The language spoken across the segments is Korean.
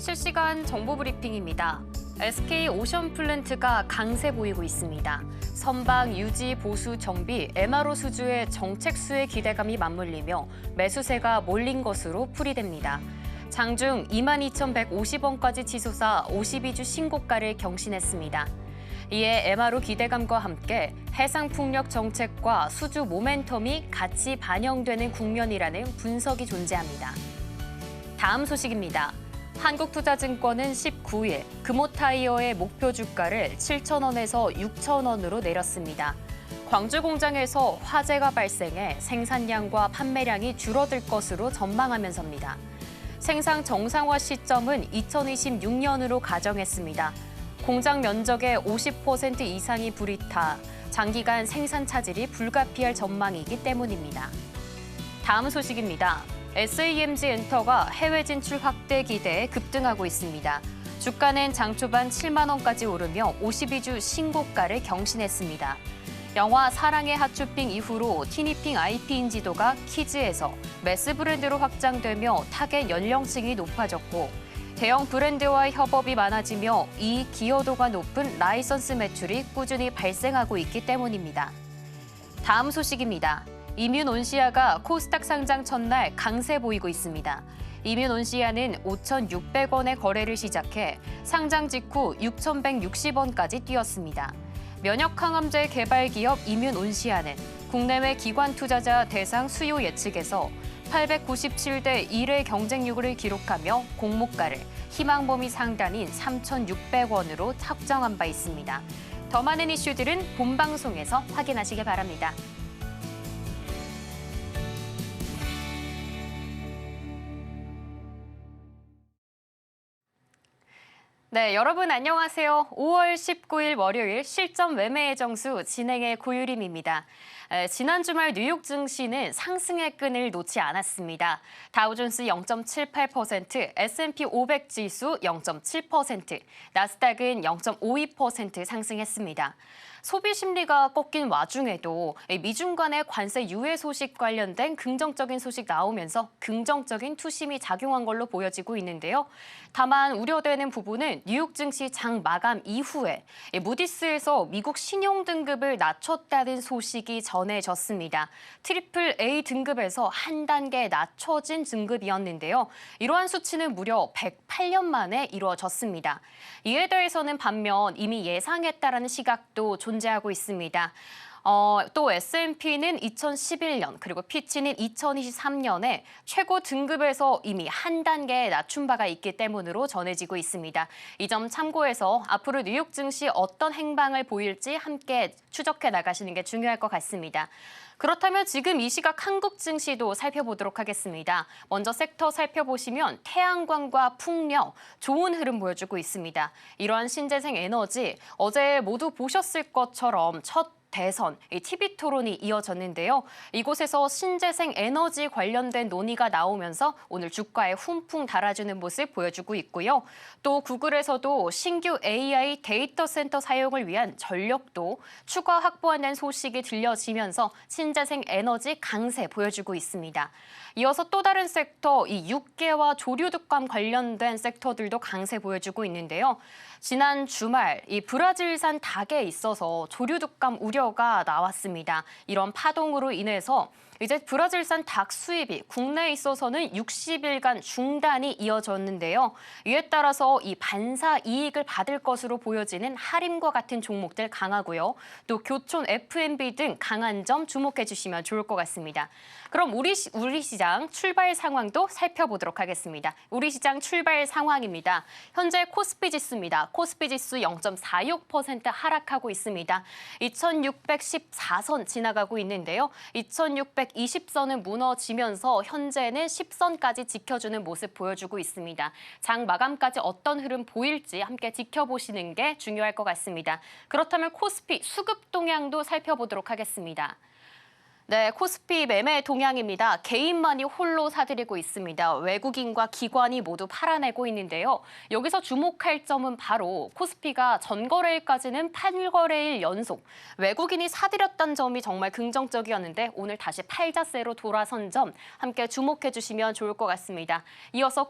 실시간 정보 브리핑입니다. SK 오션플랜트가 강세 보이고 있습니다. 선박 유지, 보수, 정비, MRO 수주의 정책 수의 기대감이 맞물리며 매수세가 몰린 것으로 풀이됩니다. 장중 22,150원까지 치솟아 52주 신고가를 경신했습니다. 이에 MRO 기대감과 함께 해상풍력 정책과 수주 모멘텀이 같이 반영되는 국면이라는 분석이 존재합니다. 다음 소식입니다. 한국투자증권은 19일 금호타이어의 목표 주가를 7,000원에서 6,000원으로 내렸습니다. 광주 공장에서 화재가 발생해 생산량과 판매량이 줄어들 것으로 전망하면서입니다. 생산 정상화 시점은 2026년으로 가정했습니다. 공장 면적의 50% 이상이 불이타 장기간 생산 차질이 불가피할 전망이기 때문입니다. 다음 소식입니다. SAMG 엔터가 해외 진출 확대 기대에 급등하고 있습니다. 주가는 장 초반 7만 원까지 오르며 52주 신고가를 경신했습니다. 영화 사랑의 핫쇼핑 이후로 티니핑 IP 인지도가 키즈에서 매스 브랜드로 확장되며 타겟 연령층이 높아졌고 대형 브랜드와의 협업이 많아지며 이 기여도가 높은 라이선스 매출이 꾸준히 발생하고 있기 때문입니다. 다음 소식입니다. 이뮨온시아가 코스닥 상장 첫날 강세 보이고 있습니다. 이뮨온시아는 5,600원에 거래를 시작해 상장 직후 6,160원까지 뛰었습니다. 면역항암제 개발 기업 이뮨온시아는 국내외 기관 투자자 대상 수요 예측에서 897대 1의 경쟁률을 기록하며 공모가를 희망 범위 상단인 3,600원으로 확정한 바 있습니다. 더 많은 이슈들은 본방송에서 확인하시기 바랍니다. 네, 여러분 안녕하세요. 5월 19일 월요일 실전 매매의 정수 진행의 고유림입니다. 지난 주말 뉴욕 증시는 상승의 끈을 놓지 않았습니다. 다우존스 0.78%, S&P 500 지수 0.7%, 나스닥은 0.52% 상승했습니다. 소비 심리가 꺾인 와중에도 미중 간의 관세 유예 소식 관련된 긍정적인 소식 나오면서 긍정적인 투심이 작용한 걸로 보여지고 있는데요. 다만 우려되는 부분은 뉴욕 증시 장 마감 이후에 무디스에서 미국 신용 등급을 낮췄다는 소식이 전해졌습니다. 트리플 A 등급에서 한 단계 낮춰진 등급이었는데요. 이러한 수치는 무려 108년 만에 이루어졌습니다. 이에 대해서는 반면 이미 예상했다라는 시각도 존재하고 있습니다. 또 S&P는 2011년 그리고 피치는 2023년에 최고 등급에서 이미 한 단계 낮춘 바가 있기 때문으로 전해지고 있습니다. 이 점 참고해서 앞으로 뉴욕 증시 어떤 행방을 보일지 함께 추적해 나가시는 게 중요할 것 같습니다. 그렇다면 지금 이 시각 한국 증시도 살펴보도록 하겠습니다. 먼저 섹터 살펴보시면 태양광과 풍력, 좋은 흐름 보여주고 있습니다. 이러한 신재생 에너지, 어제 모두 보셨을 것처럼 첫 대선, TV 토론이 이어졌는데요. 이곳에서 신재생 에너지 관련된 논의가 나오면서 오늘 주가에 훈풍 달아주는 모습 보여주고 있고요. 또 구글에서도 신규 AI 데이터 센터 사용을 위한 전력도 추가 확보한다는 소식이 들려지면서 신재생 에너지 강세 보여주고 있습니다. 이어서 또 다른 섹터, 이 육계와 조류독감 관련된 섹터들도 강세 보여주고 있는데요. 지난 주말 이 브라질산 닭에 있어서 조류독감 우려가 나왔습니다. 이런 파동으로 인해서 이제 브라질산 닭 수입이 국내에 있어서는 60일간 중단이 이어졌는데요. 이에 따라서 이 반사 이익을 받을 것으로 보여지는 할인과 같은 종목들 강하고요. 또 교촌 F&B 등 강한 점 주목해 주시면 좋을 것 같습니다. 그럼 우리 시장 출발 상황도 살펴보도록 하겠습니다. 우리 시장 출발 상황입니다. 현재 코스피 지수입니다. 코스피 지수 0.46% 하락하고 있습니다. 2614선 지나가고 있는데요. 2620선은 무너지면서 현재는 10선까지 지켜주는 모습 보여주고 있습니다. 장 마감까지 어떤 흐름 보일지 함께 지켜보시는 게 중요할 것 같습니다. 그렇다면 코스피 수급 동향도 살펴보도록 하겠습니다. 네, 코스피 매매 동향입니다. 개인만이 홀로 사들이고 있습니다. 외국인과 기관이 모두 팔아내고 있는데요. 여기서 주목할 점은 바로 코스피가 전거래일까지는 8거래일 연속 외국인이 사들였던 점이 정말 긍정적이었는데 오늘 다시 팔자세로 돌아선 점 함께 주목해 주시면 좋을 것 같습니다. 이어서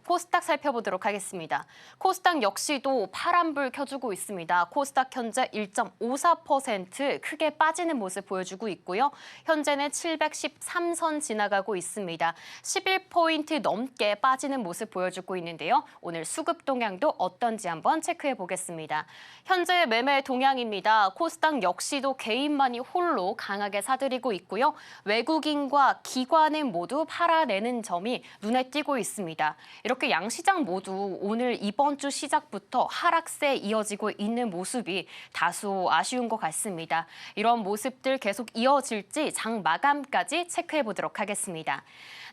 코스닥 살펴보도록 하겠습니다. 코스닥 역시도 파란불 켜주고 있습니다. 코스닥 현재 1.54% 크게 빠지는 모습 보여주고 있고요. 현재는 713선 지나가고 있습니다. 11포인트 넘게 빠지는 모습 보여주고 있는데요. 오늘 수급 동향도 어떤지 한번 체크해 보겠습니다. 현재 매매 동향입니다. 코스닥 역시도 개인만이 홀로 강하게 사들이고 있고요. 외국인과 기관은 모두 팔아내는 점이 눈에 띄고 있습니다. 이렇게 양시장 모두 오늘 이번 주 시작부터 하락세에 이어지고 있는 모습이 다소 아쉬운 것 같습니다. 이런 모습들 계속 이어질지 장 마감까지 체크해 보도록 하겠습니다.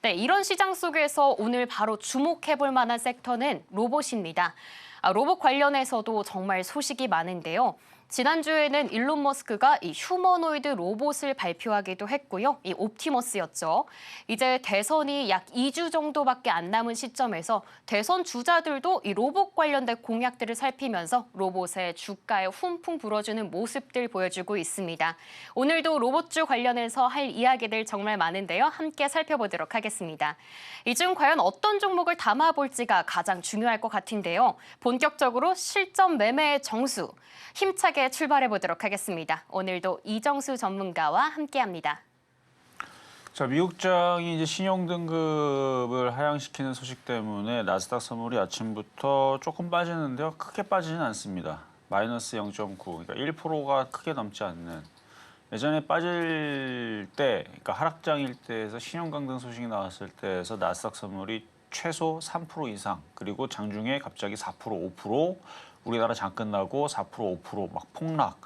네, 이런 시장 속에서 오늘 바로 주목해 볼 만한 섹터는 로봇입니다. 로봇 관련해서도 정말 소식이 많은데요. 지난주에는 일론 머스크가 이 휴머노이드 로봇을 발표하기도 했고요. 이 옵티머스였죠. 이제 대선이 약 2주 정도밖에 안 남은 시점에서 대선 주자들도 이 로봇 관련된 공약들을 살피면서 로봇의 주가에 훈풍 불어주는 모습들 보여주고 있습니다. 오늘도 로봇주 관련해서 할 이야기들 정말 많은데요. 함께 살펴보도록 하겠습니다. 이 중 과연 어떤 종목을 담아볼지가 가장 중요할 것 같은데요. 본격적으로 실전 매매의 정수, 힘차게 출발해 보도록 하겠습니다. 오늘도 이정수 전문가와 함께합니다. 자, 미국장이 이제 신용 등급을 하향시키는 소식 때문에 나스닥 선물이 아침부터 조금 빠지는데요. 크게 빠지진 않습니다. 마이너스 0.9, 그러니까 1%가 크게 넘지 않는. 예전에 빠질 때, 그러니까 하락장일 때에서 신용 강등 소식이 나왔을 때에서 나스닥 선물이 최소 3% 이상, 그리고 장중에 갑자기 4%, 5%, 우리나라 장 끝나고 4%, 5%막 폭락.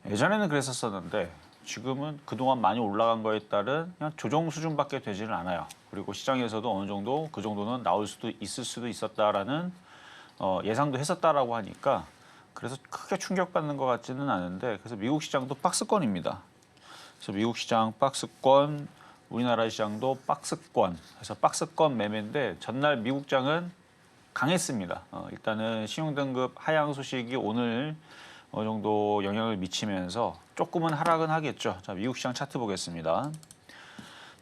예전에는 그랬었었는데 지금은 그동안 많이 올라간 거에 따른 그냥 조정 수준밖에 되지는 않아요. 그리고 시장에서도 어느 정도 그 정도는 나올 수도 있을 수도 있었다라는 예상도 했었다라고 하니까 그래서 크게 충격받는 것 같지는 않은데 그래서 미국 시장도 박스권입니다. 그래서 미국 시장 박스권, 우리나라 시장도 박스권. 그래서 박스권 매매인데 전날 미국장은 강했습니다. 일단은 신용등급 하향 소식이 오늘 어느 정도 영향을 미치면서 조금은 하락은 하겠죠. 자, 미국 시장 차트 보겠습니다.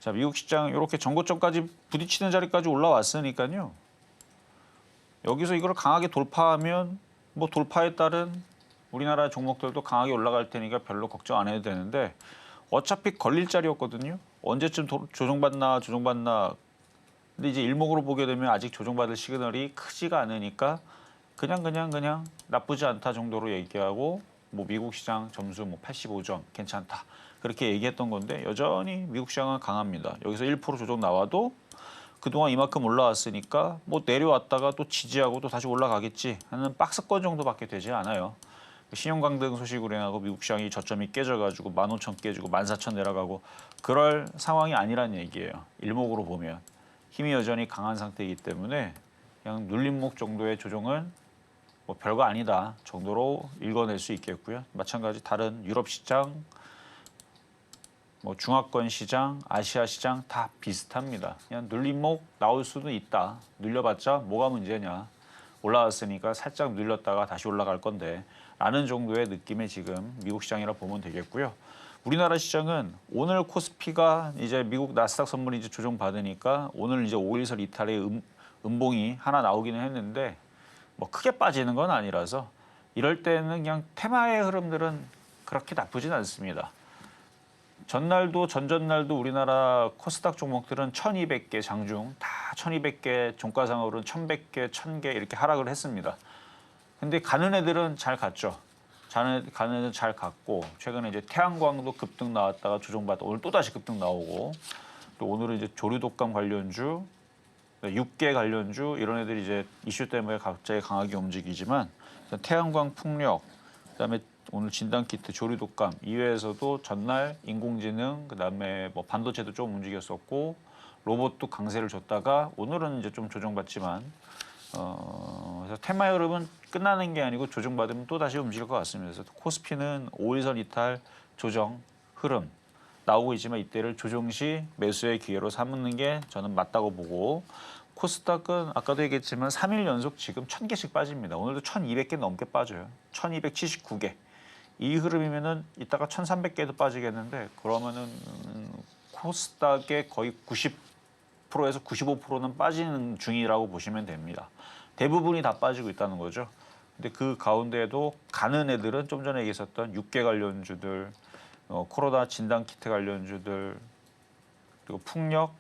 자, 미국 시장 이렇게 전고점까지 부딪히는 자리까지 올라왔으니까요. 여기서 이걸 강하게 돌파하면 뭐 돌파에 따른 우리나라 종목들도 강하게 올라갈 테니까 별로 걱정 안 해도 되는데 어차피 걸릴 자리였거든요. 언제쯤 조정받나. 근데 이제 일목으로 보게 되면 아직 조정받을 시그널이 크지가 않으니까 그냥 나쁘지 않다 정도로 얘기하고 뭐 미국 시장 점수 뭐 85점 괜찮다 그렇게 얘기했던 건데 여전히 미국 시장은 강합니다. 여기서 1% 조정 나와도 그동안 이만큼 올라왔으니까 뭐 내려왔다가 또 지지하고 또 다시 올라가겠지 하는 박스권 정도밖에 되지 않아요. 신용 강등 소식으로 인하고 미국 시장이 저점이 깨져가지고 15,000 깨지고 14,000 내려가고 그럴 상황이 아니란 얘기예요. 일목으로 보면. 힘이 여전히 강한 상태이기 때문에 그냥 눌림목 정도의 조정은 뭐 별거 아니다 정도로 읽어낼 수 있겠고요. 마찬가지 다른 유럽 시장, 뭐 중화권 시장, 아시아 시장 다 비슷합니다. 그냥 눌림목 나올 수도 있다. 눌려봤자 뭐가 문제냐. 올라왔으니까 살짝 눌렸다가 다시 올라갈 건데 라는 정도의 느낌의 지금 미국 시장이라 보면 되겠고요. 우리나라 시장은 오늘 코스피가 이제 미국 나스닥 선물이 이제 조정받으니까 오늘 이제 5일선 이탈의 음봉이 하나 나오기는 했는데 뭐 크게 빠지는 건 아니라서 이럴 때는 그냥 테마의 흐름들은 그렇게 나쁘진 않습니다. 전날도 전전날도 우리나라 코스닥 종목들은 1200개 장중 다 1200개 종가상으로는 1100개, 1000개 이렇게 하락을 했습니다. 근데 가는 애들은 잘 갔죠. 가는 애들은 잘 갔고 최근에 이제 태양광도 급등 나왔다가 조정받아 오늘 또다시 급등 나오고 또 오늘은 이제 조류독감 관련주, 육계 관련주 이런 애들이 이제 이슈 때문에 갑자기 강하게 움직이지만 태양광 풍력, 그다음에 오늘 진단키트, 조류독감 이외에서도 전날 인공지능, 그다음에 뭐 반도체도 좀 움직였었고 로봇도 강세를 줬다가 오늘은 이제 좀 조정받지만 그래서 테마의 흐름은 끝나는 게 아니고 조정받으면 또 다시 움직일 것 같습니다. 그래서 코스피는 5일선 이탈 조정 흐름 나오고 있지만 이때를 조정 시 매수의 기회로 삼는 게 저는 맞다고 보고 코스닥은 아까도 얘기했지만 3일 연속 지금 1000개씩 빠집니다. 오늘도 1200개 넘게 빠져요. 1279개. 이 흐름이면은 이따가 1300개도 빠지겠는데 그러면은 코스닥의 거의 100%에서 95%는 빠지는 중이라고 보시면 됩니다. 대부분이 다 빠지고 있다는 거죠. 근데 그 가운데에도 가는 애들은 좀 전에 얘기했었던 육계 관련주들, 코로나 진단 키트 관련주들, 그리고 풍력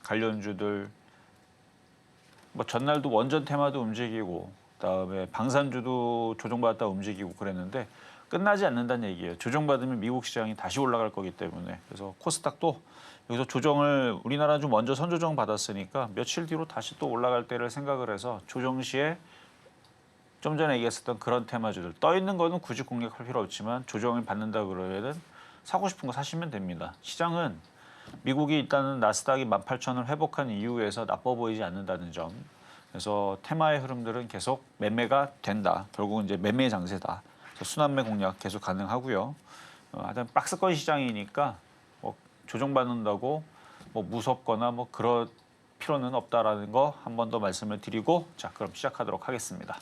관련주들, 뭐 전날도 원전 테마도 움직이고, 그다음에 방산주도 조정받았다 움직이고 그랬는데 끝나지 않는다는 얘기예요. 조정받으면 미국 시장이 다시 올라갈 거기 때문에. 그래서 코스닥도 여기서 조정을 우리나라 좀 먼저 선조정 받았으니까 며칠 뒤로 다시 또 올라갈 때를 생각을 해서 조정 시에 좀 전에 얘기했었던 그런 테마주들 떠 있는 거는 굳이 공략할 필요 없지만 조정을 받는다 그러면은 사고 싶은 거 사시면 됩니다. 시장은 미국이 일단은 나스닥이 18,000을 회복한 이후에서 나빠 보이지 않는다는 점. 그래서 테마의 흐름들은 계속 매매가 된다. 결국은 이제 매매 장세다. 그래서 순환매 공략 계속 가능하고요. 하여튼 박스권 시장이니까 뭐 조정받는다고 뭐 무섭거나 뭐 그럴 필요는 없다라는 거 한 번 더 말씀을 드리고 자 그럼 시작하도록 하겠습니다.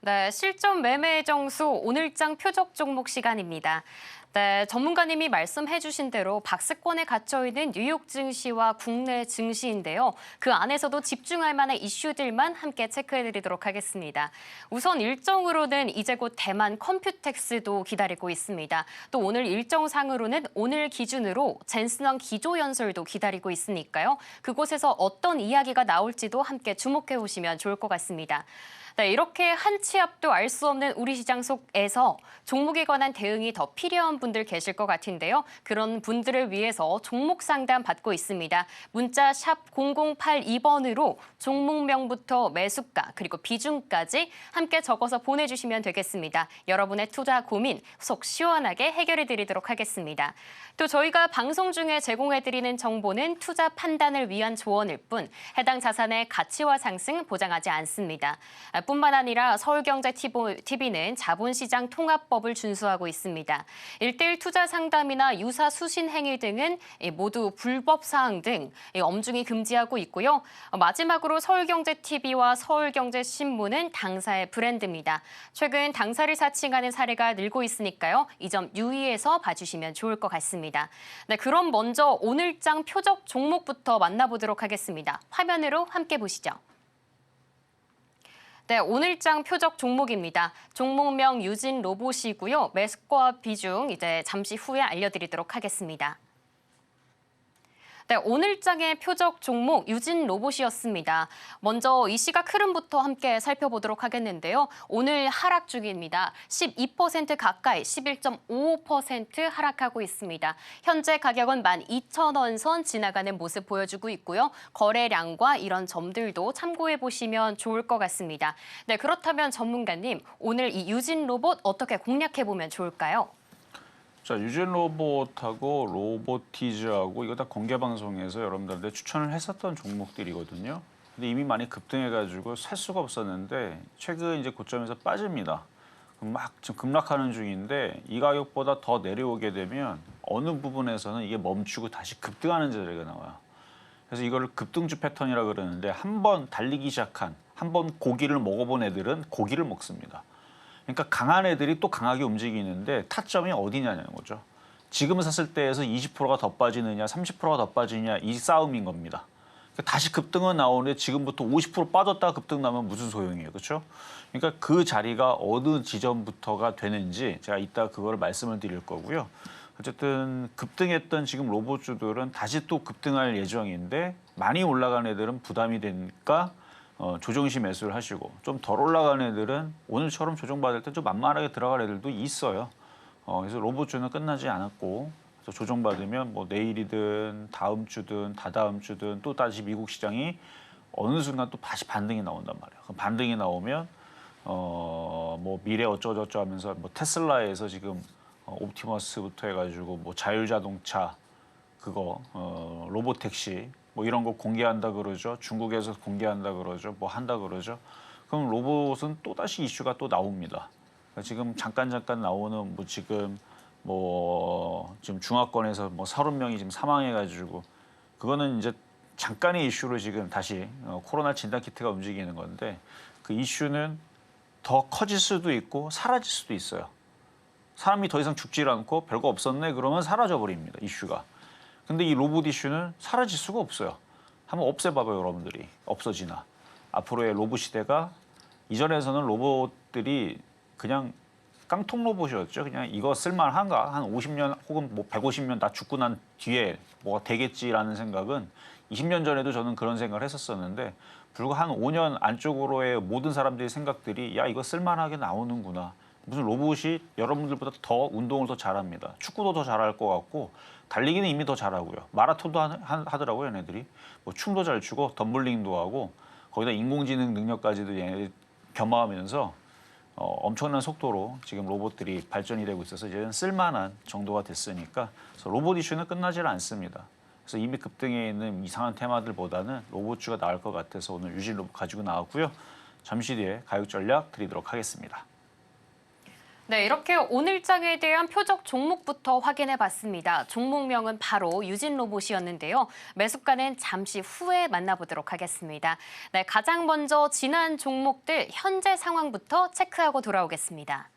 네, 실전 매매 정수 오늘장 표적 종목 시간입니다. 네, 전문가님이 말씀해 주신 대로 박스권에 갇혀 있는 뉴욕 증시와 국내 증시인데요. 그 안에서도 집중할 만한 이슈들만 함께 체크해 드리도록 하겠습니다. 우선 일정으로는 이제 곧 대만 컴퓨텍스도 기다리고 있습니다. 또 오늘 일정상으로는 오늘 기준으로 젠슨왕 기조연설도 기다리고 있으니까요. 그곳에서 어떤 이야기가 나올지도 함께 주목해 보시면 좋을 것 같습니다. 네, 이렇게 한 치 앞도 알 수 없는 우리 시장 속에서 종목에 관한 대응이 더 필요한 분들 계실 것 같은데요. 그런 분들을 위해서 종목 상담 받고 있습니다. 문자 샵 0082번으로 종목명부터 매수가 그리고 비중까지 함께 적어서 보내주시면 되겠습니다. 여러분의 투자 고민 속 시원하게 해결해 드리도록 하겠습니다. 또 저희가 방송 중에 제공해드리는 정보는 투자 판단을 위한 조언일 뿐 해당 자산의 가치와 상승 보장하지 않습니다. 뿐만 아니라 서울경제TV는 자본시장 통합법을 준수하고 있습니다. 1:1 투자 상담이나 유사 수신 행위 등은 모두 불법 사항 등 엄중히 금지하고 있고요. 마지막으로 서울경제TV와 서울경제신문은 당사의 브랜드입니다. 최근 당사를 사칭하는 사례가 늘고 있으니까요. 이 점 유의해서 봐주시면 좋을 것 같습니다. 네, 그럼 먼저 오늘장 표적 종목부터 만나보도록 하겠습니다. 화면으로 함께 보시죠. 네, 오늘장 표적 종목입니다. 종목명 유진 로봇이고요. 매수가 비중 이제 잠시 후에 알려드리도록 하겠습니다. 네, 오늘장의 표적 종목 유진 로봇이었습니다. 먼저 이 시각 흐름부터 함께 살펴보도록 하겠는데요. 오늘 하락 중입니다. 12% 가까이 11.55% 하락하고 있습니다. 현재 가격은 12,000원 선 지나가는 모습 보여주고 있고요. 거래량과 이런 점들도 참고해 보시면 좋을 것 같습니다. 네, 그렇다면 전문가님, 오늘 이 유진 로봇 어떻게 공략해 보면 좋을까요? 자, 유진 로봇하고 로보티즈하고 이거 다 공개 방송에서 여러분들한테 추천을 했었던 종목들이거든요. 근데 이미 많이 급등해가지고 살 수가 없었는데 최근 이제 고점에서 빠집니다. 막 지금 급락하는 중인데 이 가격보다 더 내려오게 되면 어느 부분에서는 이게 멈추고 다시 급등하는 자리가 나와요. 그래서 이거를 급등주 패턴이라 그러는데 한 번 달리기 시작한 한 번 고기를 먹어본 애들은 고기를 먹습니다. 그러니까 강한 애들이 또 강하게 움직이는데 타점이 어디냐는 거죠. 지금 샀을 때에서 20%가 더 빠지느냐 30%가 더 빠지느냐 이 싸움인 겁니다. 그러니까 다시 급등은 나오는데 지금부터 50% 빠졌다가 급등 나면 무슨 소용이에요. 그렇죠? 그러니까 그 자리가 어느 지점부터가 되는지 제가 이따 그걸 말씀을 드릴 거고요. 어쨌든 급등했던 지금 로봇주들은 다시 또 급등할 예정인데 많이 올라간 애들은 부담이 되니까 조정시 매수를 하시고 좀 덜 올라간 애들은 오늘처럼 조정받을 때 좀 만만하게 들어갈 애들도 있어요. 그래서 로봇주는 끝나지 않았고 그래서 조정받으면 뭐 내일이든 다음 주든 다다음 주든 또 다시 미국 시장이 어느 순간 또 다시 반등이 나온단 말이에요. 그럼 반등이 나오면 뭐 미래 어쩌고저쩌고 하면서 뭐 테슬라에서 지금 옵티머스부터 해가지고 뭐 자율자동차 그거 로봇택시 뭐 이런 거 공개한다 그러죠. 중국에서 공개한다 그러죠. 뭐 한다 그러죠. 그럼 로봇은 또 다시 이슈가 또 나옵니다. 그러니까 지금 잠깐 나오는 뭐 지금 중화권에서 뭐 30명이 지금 사망해가지고 그거는 이제 잠깐의 이슈로 지금 다시 코로나 진단 키트가 움직이는 건데 그 이슈는 더 커질 수도 있고 사라질 수도 있어요. 사람이 더 이상 죽질 않고 별거 없었네 그러면 사라져버립니다. 이슈가. 근데 이 로봇 이슈는 사라질 수가 없어요. 한번 없애봐봐요, 여러분들이. 없어지나. 앞으로의 로봇 시대가 이전에서는 로봇들이 그냥 깡통 로봇이었죠. 그냥 이거 쓸만한가? 한 50년 혹은 뭐 150년 나 죽고 난 뒤에 뭐가 되겠지라는 생각은 20년 전에도 저는 그런 생각을 했었었는데 불과 한 5년 안쪽으로의 모든 사람들의 생각들이 야 이거 쓸만하게 나오는구나. 무슨 로봇이 여러분들보다 더 운동을 더 잘합니다. 축구도 더 잘할 것 같고 달리기는 이미 더 잘하고요. 마라톤도 하더라고요, 얘네들이. 뭐 춤도 잘 추고 덤블링도 하고 거기다 인공지능 능력까지도 얘네들이 겸하면서 엄청난 속도로 지금 로봇들이 발전이 되고 있어서 이제는 쓸만한 정도가 됐으니까 그래서 로봇 이슈는 끝나질 않습니다. 그래서 이미 급등해 있는 이상한 테마들보다는 로봇주가 나을 것 같아서 오늘 유진 로봇 가지고 나왔고요. 잠시 뒤에 가격 전략 드리도록 하겠습니다. 네, 이렇게 오늘장에 대한 표적 종목부터 확인해 봤습니다. 종목명은 바로 유진 로봇이었는데요. 매수가는 잠시 후에 만나보도록 하겠습니다. 네, 가장 먼저 지난 종목들 현재 상황부터 체크하고 돌아오겠습니다.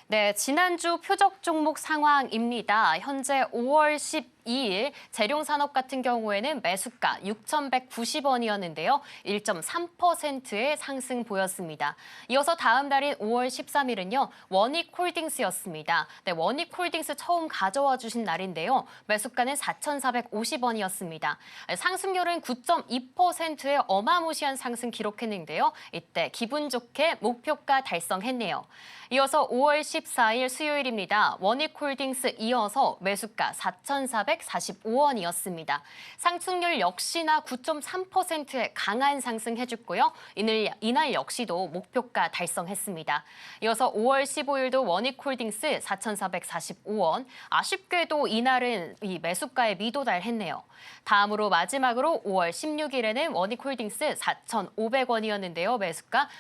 네, 지난주 표적 종목 상황입니다. 현재 5월 12일 재룡산업 같은 경우에는 매수가 6,190원이었는데요. 1.3%의 상승 보였습니다. 이어서 다음 달인 5월 13일은요. 원익홀딩스였습니다. 네, 원익홀딩스 처음 가져와 주신 날인데요. 매수가는 4,450원이었습니다. 상승률은 9.2%의 어마무시한 상승 기록했는데요. 이때 기분 좋게 목표가 달성했네요. 이어서 5월 14일 수요일입니다. 원익홀딩스 이어서 매수가 4,445원이었습니다. 상승률 역시나 9.3%의 강한 상승해줬고요. 이날 역시도 목표가 달성했습니다. 이어서 5월 15일도 원익홀딩스 4,445원. 아쉽게도 이날은 이 매수가에 미도달했네요. 다음으로 마지막으로 5월 16일에는 원익홀딩스 4,500원이었는데요.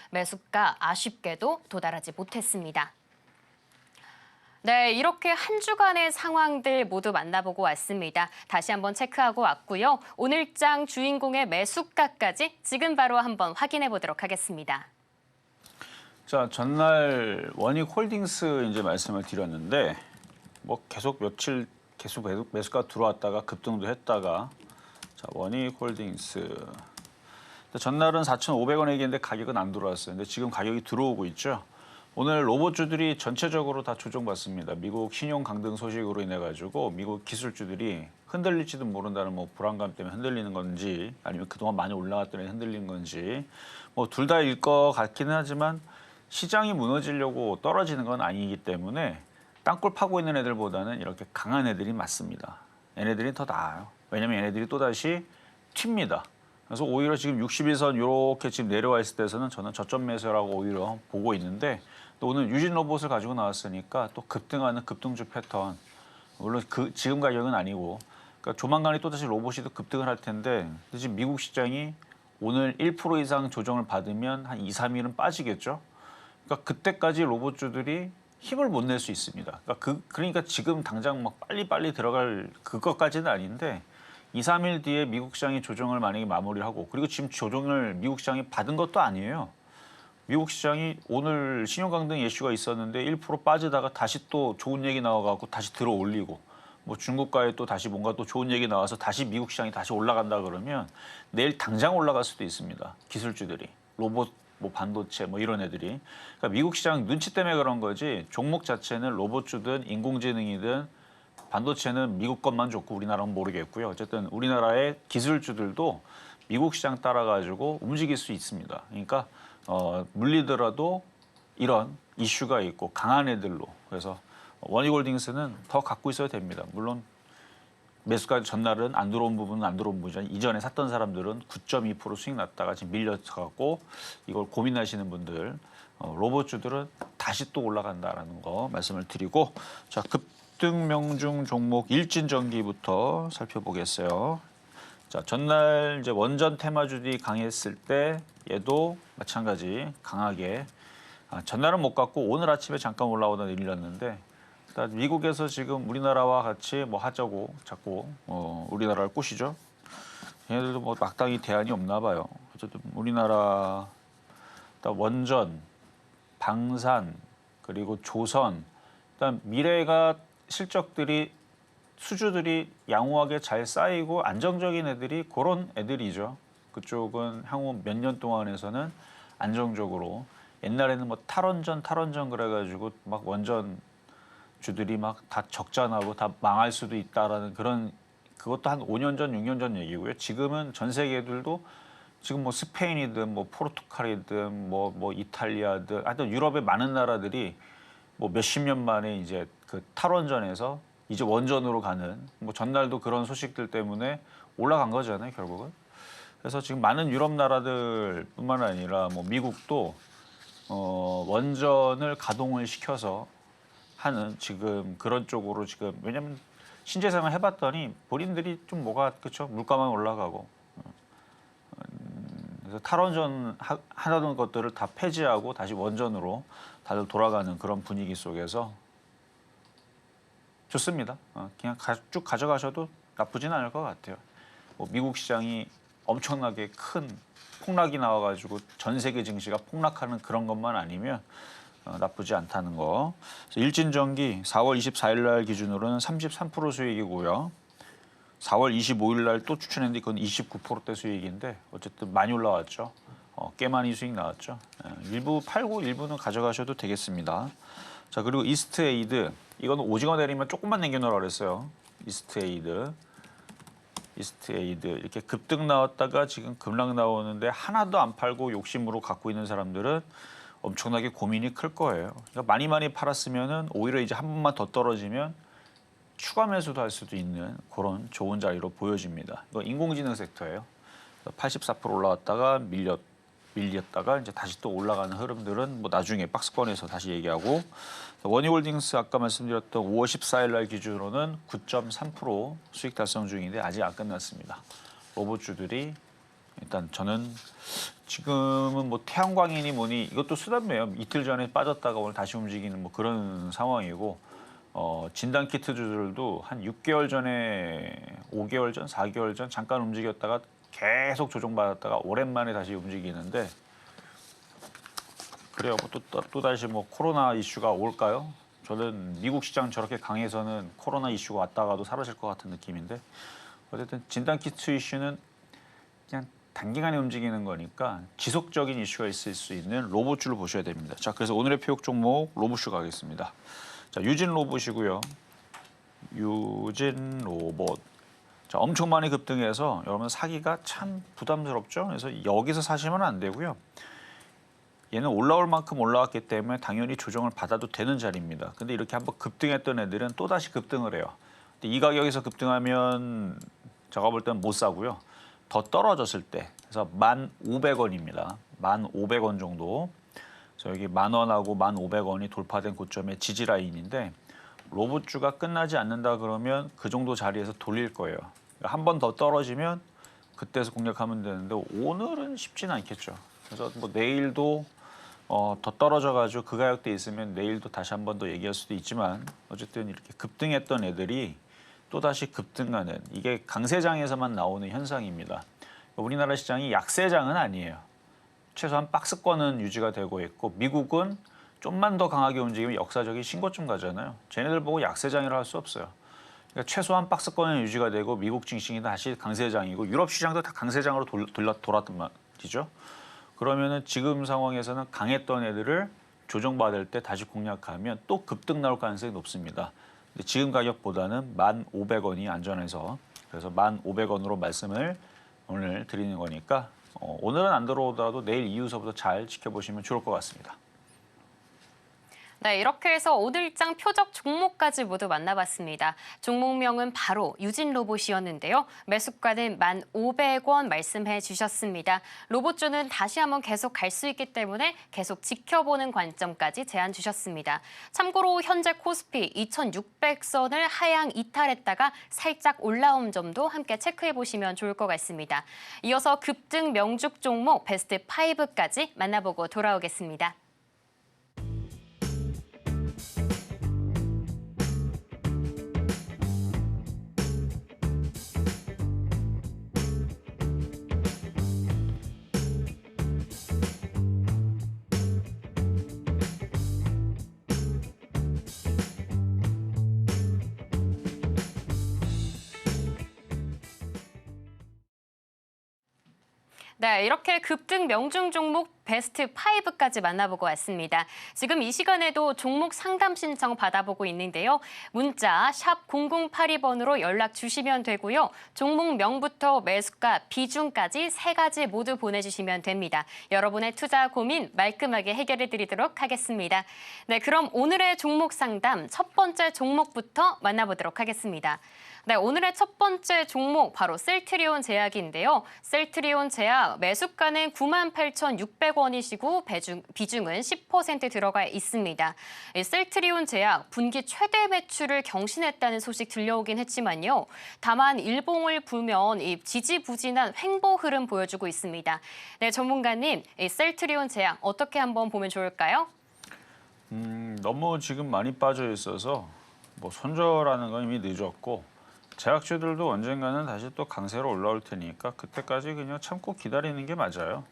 매수가 아쉽게도 도달하지 못했습니다. 네, 이렇게 한 주간의 상황들 모두 만나보고 왔습니다. 다시 한번 체크하고 왔고요. 오늘장 주인공의 매수가까지 지금 바로 한번 확인해 보도록 하겠습니다. 자, 전날 원익홀딩스 이제 말씀을 드렸는데 뭐 계속 며칠 계속 매수가 들어왔다가 급등도 했다가 자, 원익홀딩스 전날은 4,500원 얘기했는데 가격은 안 들어왔어요. 근데 지금 가격이 들어오고 있죠. 오늘 로봇주들이 전체적으로 다 조정받습니다. 미국 신용 강등 소식으로 인해 가지고 미국 기술주들이 흔들릴지도 모른다는 뭐 불안감 때문에 흔들리는 건지 아니면 그동안 많이 올라갔더니 흔들리는 건지 뭐 둘 다일 것 같기는 하지만 시장이 무너지려고 떨어지는 건 아니기 때문에 땅굴 파고 있는 애들보다는 이렇게 강한 애들이 맞습니다. 얘네들이 더 나아요. 왜냐면 얘네들이 또다시 튑니다. 그래서 오히려 지금 61선 이렇게 지금 내려와 있을 때에서는 저는 저점 매수라고 오히려 보고 있는데 또 오늘 유진 로봇을 가지고 나왔으니까 또 급등하는 급등주 패턴 물론 지금 가격은 아니고 그러니까 조만간에 또다시 로봇이 또 급등을 할 텐데 지금 미국 시장이 오늘 1% 이상 조정을 받으면 한 2, 3일은 빠지겠죠. 그러니까 그때까지 로봇주들이 힘을 못 낼 수 있습니다. 그러니까 지금 당장 막 빨리 들어갈 그것까지는 아닌데 2, 3일 뒤에 미국 시장이 조정을 만약에 마무리하고 그리고 지금 조정을 미국 시장이 받은 것도 아니에요. 미국 시장이 오늘 신용강등 이슈가 있었는데 1% 빠지다가 다시 또 좋은 얘기 나와갖고 다시 들어 올리고 뭐 중국과의 또 다시 뭔가 또 좋은 얘기 나와서 다시 미국 시장이 다시 올라간다 그러면 내일 당장 올라갈 수도 있습니다. 기술주들이 로봇 뭐 반도체 뭐 이런 애들이 그러니까 미국 시장 눈치 때문에 그런 거지 종목 자체는 로봇주든 인공지능이든 반도체는 미국 것만 좋고 우리나라는 모르겠고요. 어쨌든 우리나라의 기술주들도 미국 시장 따라가지고 움직일 수 있습니다. 그러니까 물리더라도 이런 이슈가 있고 강한 애들로 그래서 원익홀딩스는 더 갖고 있어야 됩니다. 물론 매수가 전날은 안 들어온 부분은 안 들어온 부분이죠. 이전에 샀던 사람들은 9.2% 수익 났다가 지금 밀려갖고 이걸 고민하시는 분들 로봇주들은 다시 또 올라간다라는 거 말씀을 드리고 자 급등 명중 종목 일진전기부터 살펴보겠어요. 자 전날 이제 원전 테마주들이 강했을 때 얘도 마찬가지 강하게 전날은 못 갔고 오늘 아침에 잠깐 올라오다 내리렸는데 미국에서 지금 우리나라와 같이 뭐 하자고 자꾸 우리나라를 꼬시죠. 얘네들도 뭐 막당히 대안이 없나 봐요. 어쨌든 우리나라 일단 원전, 방산, 그리고 조선, 일단 미래가 실적들이 수주들이 양호하게 잘 쌓이고 안정적인 애들이 그런 애들이죠. 그쪽은 향후 몇 년 동안에서는 안정적으로 옛날에는 뭐 탈원전 그래가지고 막 원전 주들이 막 다 적자 나고 다 망할 수도 있다라는 그런 그것도 한 5년 전, 6년 전 얘기고요. 지금은 전 세계들도 지금 뭐 스페인이든 뭐 포르투갈이든 뭐 이탈리아든 하여튼 유럽의 많은 나라들이 뭐 몇십 년 만에 이제 그 탈원전에서 이제 원전으로 가는 뭐 전날도 그런 소식들 때문에 올라간 거잖아요, 결국은. 그래서 지금 많은 유럽 나라들뿐만 아니라 뭐 미국도 원전을 가동을 시켜서 하는 지금 그런 쪽으로 지금 왜냐면 신재생을 해봤더니 본인들이 좀 뭐가 그렇죠 물가만 올라가고 그래서 탈원전 하던 것들을 다 폐지하고 다시 원전으로 다들 돌아가는 그런 분위기 속에서 좋습니다. 그냥 쭉 가져가셔도 나쁘진 않을 것 같아요. 뭐 미국 시장이 엄청나게 큰 폭락이 나와가지고 전 세계 증시가 폭락하는 그런 것만 아니면 나쁘지 않다는 거. 일진전기 4월 24일 날 기준으로는 33% 수익이고요. 4월 25일 날 또 추천했는데 그건 29%대 수익인데 어쨌든 많이 올라왔죠. 꽤 많이 수익 나왔죠. 일부 팔고 일부는 가져가셔도 되겠습니다. 자, 그리고 이스트에이드 이거는 오징어 내리면 조금만 남겨놓으라 그랬어요. 이스트에이드 이렇게 급등 나왔다가 지금 급락 나오는데 하나도 안 팔고 욕심으로 갖고 있는 사람들은 엄청나게 고민이 클 거예요. 그러니까 많이 팔았으면은 오히려 이제 한 번만 더 떨어지면 추가 매수도 할 수도 있는 그런 좋은 자리로 보여집니다. 이거 인공지능 섹터예요. 84% 올라왔다가 밀렸다가 이제 다시 또 올라가는 흐름들은 뭐 나중에 박스권에서 다시 얘기하고 원희홀딩스 아까 말씀드렸던 5월 14일 날 기준으로는 9.3% 수익 달성 중인데 아직 안 끝났습니다. 로봇주들이 일단 저는 지금은 뭐 태양광이니 뭐니 이것도 수단매요. 이틀 전에 빠졌다가 오늘 다시 움직이는 뭐 그런 상황이고 진단 키트주들도 한 6개월 전에 5개월 전, 4개월 전 잠깐 움직였다가 계속 조정받았다가 오랜만에 다시 움직이는데 그래요. 또 다시 뭐 코로나 이슈가 올까요? 저는 미국 시장 저렇게 강해서는 코로나 이슈가 왔다가도 사라질 것 같은 느낌인데 어쨌든 진단 키트 이슈는 그냥 단기간에 움직이는 거니까 지속적인 이슈가 있을 수 있는 로봇주를 보셔야 됩니다. 자, 그래서 오늘의 표적 종목 로봇주 가겠습니다. 자, 유진 로봇이고요. 유진 로봇. 자, 엄청 많이 급등해서 여러분 사기가 참 부담스럽죠. 그래서 여기서 사시면 안 되고요. 얘는 올라올 만큼 올라왔기 때문에 당연히 조정을 받아도 되는 자리입니다. 근데 이렇게 한번 급등했던 애들은 또다시 급등을 해요. 근데 이 가격에서 급등하면 제가 볼 때는 못 사고요. 더 떨어졌을 때 그래서 1,500원입니다. 1,500원 정도. 그래서 여기 10,000원하고 1,500원이 돌파된 고점의 지지 라인인데 로봇주가 끝나지 않는다 그러면 그 정도 자리에서 돌릴 거예요. 한 번 더 떨어지면 그때서 공략하면 되는데 오늘은 쉽지는 않겠죠. 그래서 뭐 내일도 더 떨어져가지고 그 가격대에 있으면 내일도 다시 한 번 더 얘기할 수도 있지만 어쨌든 이렇게 급등했던 애들이 또다시 급등하는 이게 강세장에서만 나오는 현상입니다. 우리나라 시장이 약세장은 아니에요. 최소한 박스권은 유지가 되고 있고 미국은 좀만 더 강하게 움직이면 역사적인 신고점 가잖아요. 쟤네들 보고 약세장이라 할 수 없어요. 그러니까 최소한 박스권은 유지가 되고 미국 증시는 다시 강세장이고 유럽 시장도 다 강세장으로 돌았단 말이죠. 그러면은 지금 상황에서는 강했던 애들을 조정받을 때 다시 공략하면 또 급등 나올 가능성이 높습니다. 근데 지금 가격보다는 1,500원이 안전해서 그래서 1,500원으로 말씀을 오늘 드리는 거니까 오늘은 안 들어오더라도 내일 이후서부터 잘 지켜보시면 좋을 것 같습니다. 네, 이렇게 해서 오늘장 표적 종목까지 모두 만나봤습니다. 종목명은 바로 유진 로봇이었는데요. 매수가는 1,500원 말씀해 주셨습니다. 로봇주는 다시 한번 계속 갈 수 있기 때문에 계속 지켜보는 관점까지 제안 주셨습니다. 참고로 현재 코스피 2,600선을 하향 이탈했다가 살짝 올라온 점도 함께 체크해 보시면 좋을 것 같습니다. 이어서 급등 명죽 종목 베스트 5까지 만나보고 돌아오겠습니다. 네, 이렇게 급등 명중 종목 베스트 5까지 만나보고 왔습니다. 지금 이 시간에도 종목 상담 신청 받아보고 있는데요. 문자 샵 0082번으로 연락 주시면 되고요. 종목명부터 매수가, 비중까지 3가지 모두 보내주시면 됩니다. 여러분의 투자 고민 말끔하게 해결해 드리도록 하겠습니다. 네, 그럼 오늘의 종목 상담 첫 번째 종목부터 만나보도록 하겠습니다. 네, 오늘의 첫 번째 종목 바로 셀트리온 제약인데요. 셀트리온 제약 매수가는 98,600원이시고 비중은 10% 들어가 있습니다. 셀트리온 제약 분기 최대 매출을 경신했다는 소식 들려오긴 했지만요. 다만 일봉을 보면 지지부진한 횡보 흐름 보여주고 있습니다. 네, 전문가님, 셀트리온 제약 어떻게 한번 보면 좋을까요? 너무 지금 많이 빠져 있어서 뭐 손절하는 건 이미 늦었고 제약주들도 언젠가는 다시 또 강세로 올라올 테니까 그때까지 그냥 참고 기다리는 게 맞아요.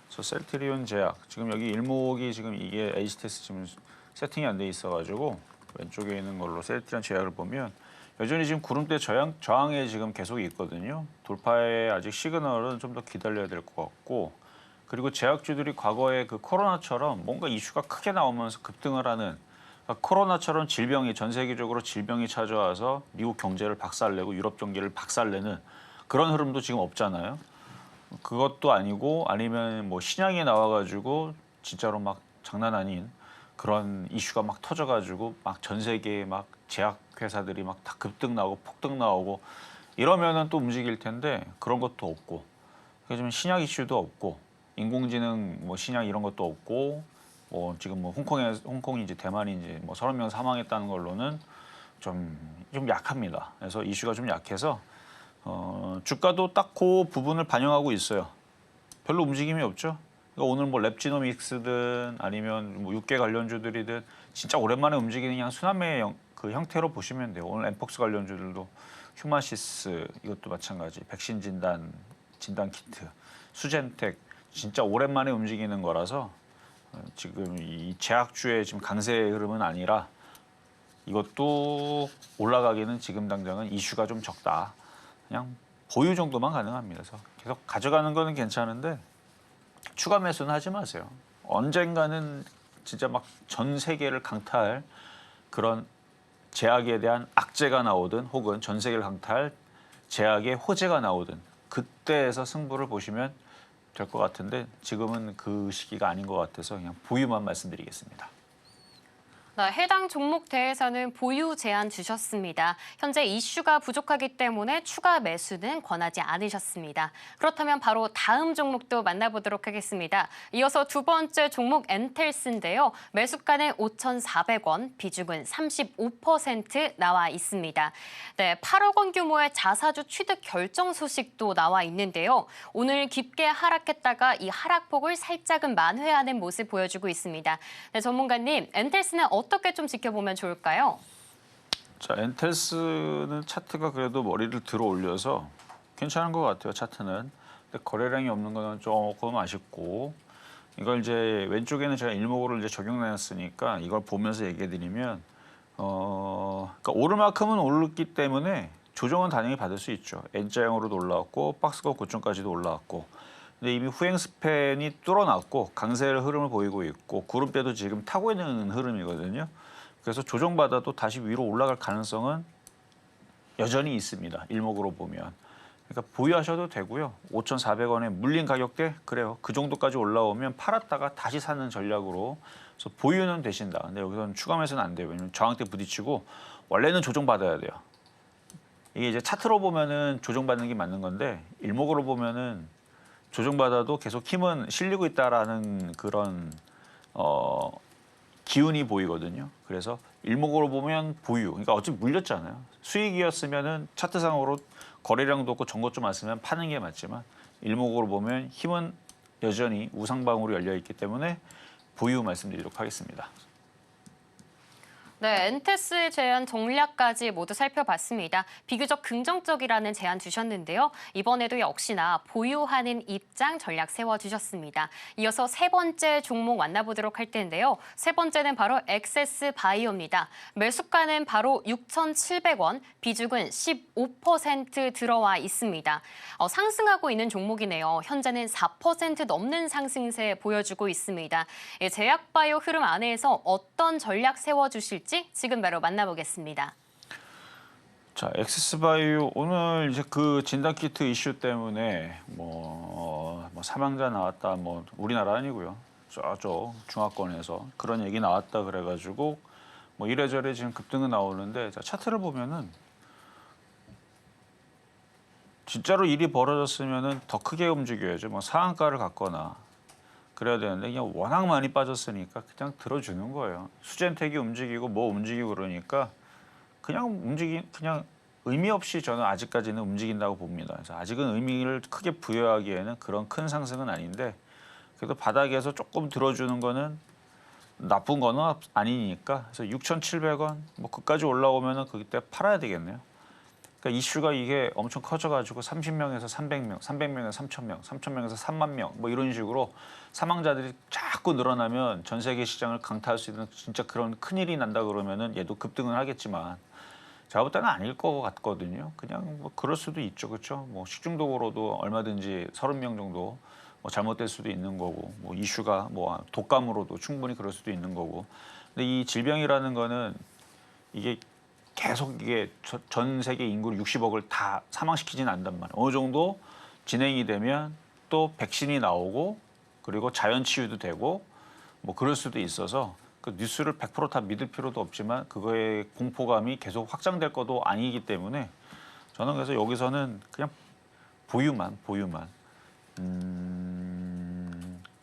그래서 셀트리온 제약 지금 여기 일목이 지금 이게 HTS 지금 세팅이 안 돼 있어가지고 왼쪽에 있는 걸로 셀트리온 제약을 보면 여전히 지금 구름대 저항에 지금 계속 있거든요. 돌파에 아직 시그널은 좀 더 기다려야 될 것 같고 그리고 제약주들이 과거에 그 코로나처럼 뭔가 이슈가 크게 나오면서 급등을 하는 그러니까 코로나처럼 질병이 전 세계적으로 질병이 찾아와서 미국 경제를 박살내고 유럽 경제를 박살내는 그런 흐름도 지금 없잖아요. 그것도 아니고 아니면 뭐 신약이 나와가지고 진짜로 막 장난 아닌 그런 이슈가 막 터져가지고 막 전 세계에 막 제약 회사들이 막 다 급등 나오고 폭등 나오고 이러면은 또 움직일 텐데 그런 것도 없고 요즘 신약 이슈도 없고 인공지능 뭐 신약 이런 것도 없고 뭐 지금 뭐 홍콩인지 대만인지 뭐 30명 사망했다는 걸로는 좀 약합니다. 그래서 이슈가 좀 약해서 주가도 딱 그 부분을 반영하고 있어요. 별로 움직임이 없죠. 그러니까 오늘 뭐 랩지노믹스든 아니면 뭐 육계 관련주들이든 진짜 오랜만에 움직이는 그냥 순환매의 그 형태로 보시면 돼요. 오늘 엠폭스 관련주들도 휴마시스 이것도 마찬가지. 백신 진단 키트, 수젠텍 진짜 오랜만에 움직이는 거라서 지금 이 제약주의 지금 강세 흐름은 아니라 이것도 올라가기는 지금 당장은 이슈가 좀 적다. 그냥 보유 정도만 가능합니다. 그래서 계속 가져가는 거는 괜찮은데 추가 매수는 하지 마세요. 언젠가는 진짜 막 전 세계를 강타할 그런 제약에 대한 악재가 나오든 혹은 전 세계를 강타할 제약의 호재가 나오든 그때에서 승부를 보시면 될 것 같은데 지금은 그 시기가 아닌 것 같아서 그냥 보유만 말씀드리겠습니다. 네, 해당 종목대에서는 보유 제한 주셨습니다. 현재 이슈가 부족하기 때문에 추가 매수는 권하지 않으셨습니다. 그렇다면 바로 다음 종목도 만나보도록 하겠습니다. 이어서 두 번째 종목 엔텔스인데요. 매수가는 5,400원, 비중은 35% 나와 있습니다. 네, 8억 원 규모의 자사주 취득 결정 소식도 나와 있는데요. 오늘 깊게 하락했다가 이 하락폭을 살짝은 만회하는 모습 보여주고 있습니다. 네, 전문가님, 엔텔스는 어떻게 좀 지켜보면 좋을까요? 자, 엔텔스는 차트가 그래도 머리를 들어 올려서 괜찮은 것 같아요. 차트는. 근데 거래량이 없는 거는 조금 아쉽고 이걸 이제 왼쪽에는 제가 일목으로 이제 적용해놨으니까 이걸 보면서 얘기해드리면 그러니까 오를 만큼은 오르기 때문에 조정은 당연히 받을 수 있죠. N자형으로도 올라왔고 박스권 고점까지도 올라왔고 근데 이미 후행 스팬이 뚫어놨고 강세의 흐름을 보이고 있고 구름대도 지금 타고 있는 흐름이거든요. 그래서 조정받아도 다시 위로 올라갈 가능성은 여전히 있습니다. 일목으로 보면. 그러니까 보유하셔도 되고요. 5,400원에 물린 가격대 그래요. 그 정도까지 올라오면 팔았다가 다시 사는 전략으로 그래서 보유는 되신다. 근데 여기서는 추가 매수는 안 돼요. 왜냐면 저항대 부딪히고 원래는 조정받아야 돼요. 이게 이제 차트로 보면은 조정받는 게 맞는 건데 일목으로 보면은 조정받아도 계속 힘은 실리고 있다라는 그런 기운이 보이거든요. 그래서 일목으로 보면 보유. 그러니까 어차피 물렸잖아요. 수익이었으면은 차트상으로 거래량도 없고 정보 좀 왔으면 파는 게 맞지만 일목으로 보면 힘은 여전히 우상방으로 열려 있기 때문에 보유 말씀드리도록 하겠습니다. 네, 엔테스의 제안 전략까지 모두 살펴봤습니다. 비교적 긍정적이라는 제안 주셨는데요. 이번에도 역시나 보유하는 입장 전략 세워주셨습니다. 이어서 세 번째 종목 만나보도록 할 텐데요. 세 번째는 바로 액세스 바이오입니다. 매수가는 바로 6,700원, 비중은 15% 들어와 있습니다. 상승하고 있는 종목이네요. 현재는 4% 넘는 상승세 보여주고 있습니다. 제약바이오 흐름 안에서 어떤 전략 세워주실지 지금 바로 만나보겠습니다. 자, 엑세스바이오 오늘 이제 그 진단키트 이슈 때문에 뭐 사망자 나왔다, 뭐 우리나라 아니고요. 저쪽 중화권에서 그런 얘기 나왔다 그래가지고 뭐 이래저래 지금 급등은 나오는데, 자, 차트를 보면은 진짜로 일이 벌어졌으면은 더 크게 움직여야죠. 뭐 상한가를 갖거나 그래야 되는데 그냥 워낙 많이 빠졌으니까 그냥 들어주는 거예요. 수젠텍이 움직이고 뭐 움직이고 그러니까 그냥 의미 없이 저는 아직까지는 움직인다고 봅니다. 그래서 아직은 의미를 크게 부여하기에는 그런 큰 상승은 아닌데, 그래도 바닥에서 조금 들어주는 거는 나쁜 거는 아니니까, 그래서 6,700원 뭐 그까지 올라오면은 그때 팔아야 되겠네요. 그러니까 이슈가 이게 엄청 커져가지고 30명에서 300명, 300명에서 3,000명, 3,000명에서 3만 명 뭐 이런 식으로 사망자들이 자꾸 늘어나면 전 세계 시장을 강타할 수 있는 진짜 그런 큰일이 난다 그러면은 얘도 급등은 하겠지만, 제가 볼 때는 아닐 것 같거든요. 그냥 뭐 그럴 수도 있죠, 그렇죠? 뭐 식중독으로도 얼마든지 30명 정도 뭐 잘못될 수도 있는 거고, 뭐 이슈가 뭐 독감으로도 충분히 그럴 수도 있는 거고. 근데 이 질병이라는 거는 이게 계속 이게 전 세계 인구 60억을 다 사망시키지는 않단 말이에요. 어느 정도 진행이 되면 또 백신이 나오고 그리고 자연 치유도 되고 뭐 그럴 수도 있어서 그 뉴스를 100% 다 믿을 필요도 없지만 그거의 공포감이 계속 확장될 것도 아니기 때문에 저는 그래서 여기서는 그냥 보유만.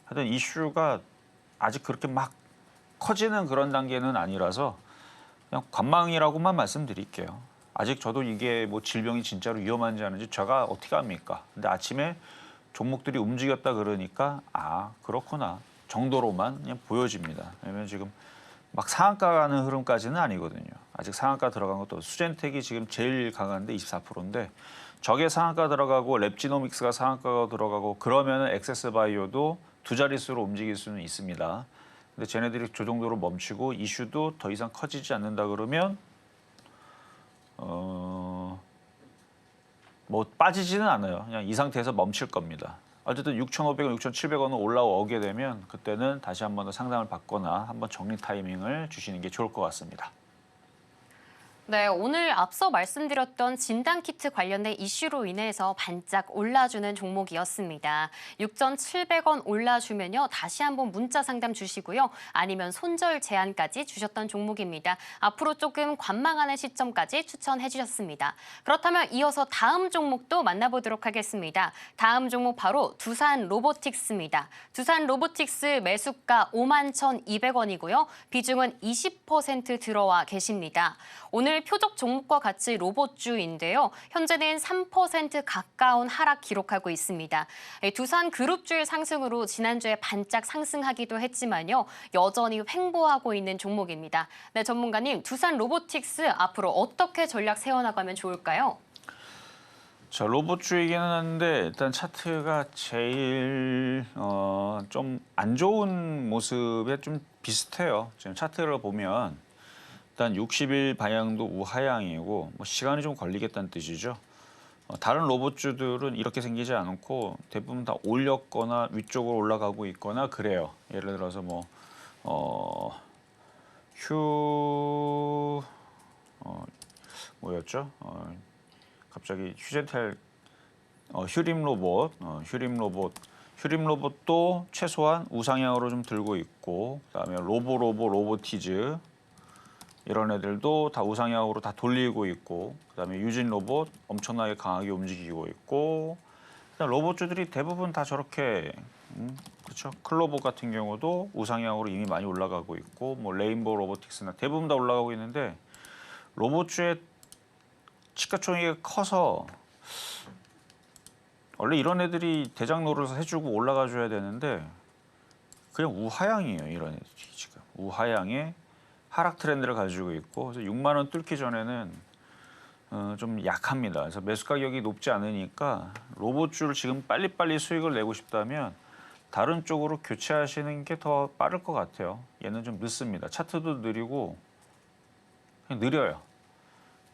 하여튼 이슈가 아직 그렇게 막 커지는 그런 단계는 아니라서 그냥 관망이라고만 말씀드릴게요. 아직 저도 이게 뭐 질병이 진짜로 위험한지 아닌지 제가 어떻게 합니까? 근데 아침에 종목들이 움직였다 그러니까 아, 그렇구나 정도로만 그냥 보여집니다. 왜냐면 지금 막 상한가 가는 흐름까지는 아니거든요. 아직 상한가 들어간 것도 수젠텍이 지금 제일 강한데 24%인데 저게 상한가 들어가고 랩지노믹스가 상한가가 들어가고 그러면은 액세스바이오도 두 자릿수로 움직일 수는 있습니다. 근데 쟤네들이 저 정도로 멈추고 이슈도 더 이상 커지지 않는다 그러면 뭐 빠지지는 않아요. 그냥 이 상태에서 멈출 겁니다. 어쨌든 6,500원, 6,700원은 올라오게 되면 그때는 다시 한 번 더 상담을 받거나 한번 정리 타이밍을 주시는 게 좋을 것 같습니다. 네, 오늘 앞서 말씀드렸던 진단키트 관련된 이슈로 인해서 반짝 올라주는 종목이었습니다. 6,700원 올라주면요. 다시 한번 문자 상담 주시고요. 아니면 손절 제한까지 주셨던 종목입니다. 앞으로 조금 관망하는 시점까지 추천해 주셨습니다. 그렇다면 이어서 다음 종목도 만나보도록 하겠습니다. 다음 종목 바로 두산 로보틱스입니다. 두산 로보틱스 매수가 51,200원이고요. 비중은 20% 들어와 계십니다. 오늘 표적 종목과 같이 로봇주인데요. 현재는 3% 가까운 하락 기록하고 있습니다. 두산 그룹주의 상승으로 지난주에 반짝 상승하기도 했지만요. 여전히 횡보하고 있는 종목입니다. 네, 전문가님, 두산 로보틱스 앞으로 어떻게 전략 세워나가면 좋을까요? 자, 로봇주이기는 한데 일단 차트가 제일 좀 안 좋은 모습에 좀 비슷해요. 지금 차트를 보면 일단 60일 방향도 우하향이고 뭐 시간이 좀 걸리겠다는 뜻이죠. 다른 로봇주들은 이렇게 생기지 않고 대부분 다 올렸거나 위쪽으로 올라가고 있거나 그래요. 예를 들어서 뭐 뭐였죠? 갑자기 휴젠텔 휴림 로봇도 최소한 우상향으로 좀 들고 있고, 그다음에 로보티즈 이런 애들도 다 우상향으로 다 돌리고 있고, 그다음에 유진 로봇 엄청나게 강하게 움직이고 있고, 그다음 로봇주들이 대부분 다 저렇게 그렇죠. 클로버 같은 경우도 우상향으로 이미 많이 올라가고 있고, 뭐 레인보우 로보틱스나 대부분 다 올라가고 있는데 로봇주의 시가총액이 커서 원래 이런 애들이 대장 노릇을 해주고 올라가줘야 되는데 그냥 우하향이에요. 이런 애들이 지금 우하향에 하락 트렌드를 가지고 있고 그래서 6만 원 뚫기 전에는 좀 약합니다. 그래서 매수 가격이 높지 않으니까 로봇주를 지금 빨리빨리 수익을 내고 싶다면 다른 쪽으로 교체하시는 게 더 빠를 것 같아요. 얘는 좀 늦습니다. 차트도 느리고 그냥 느려요.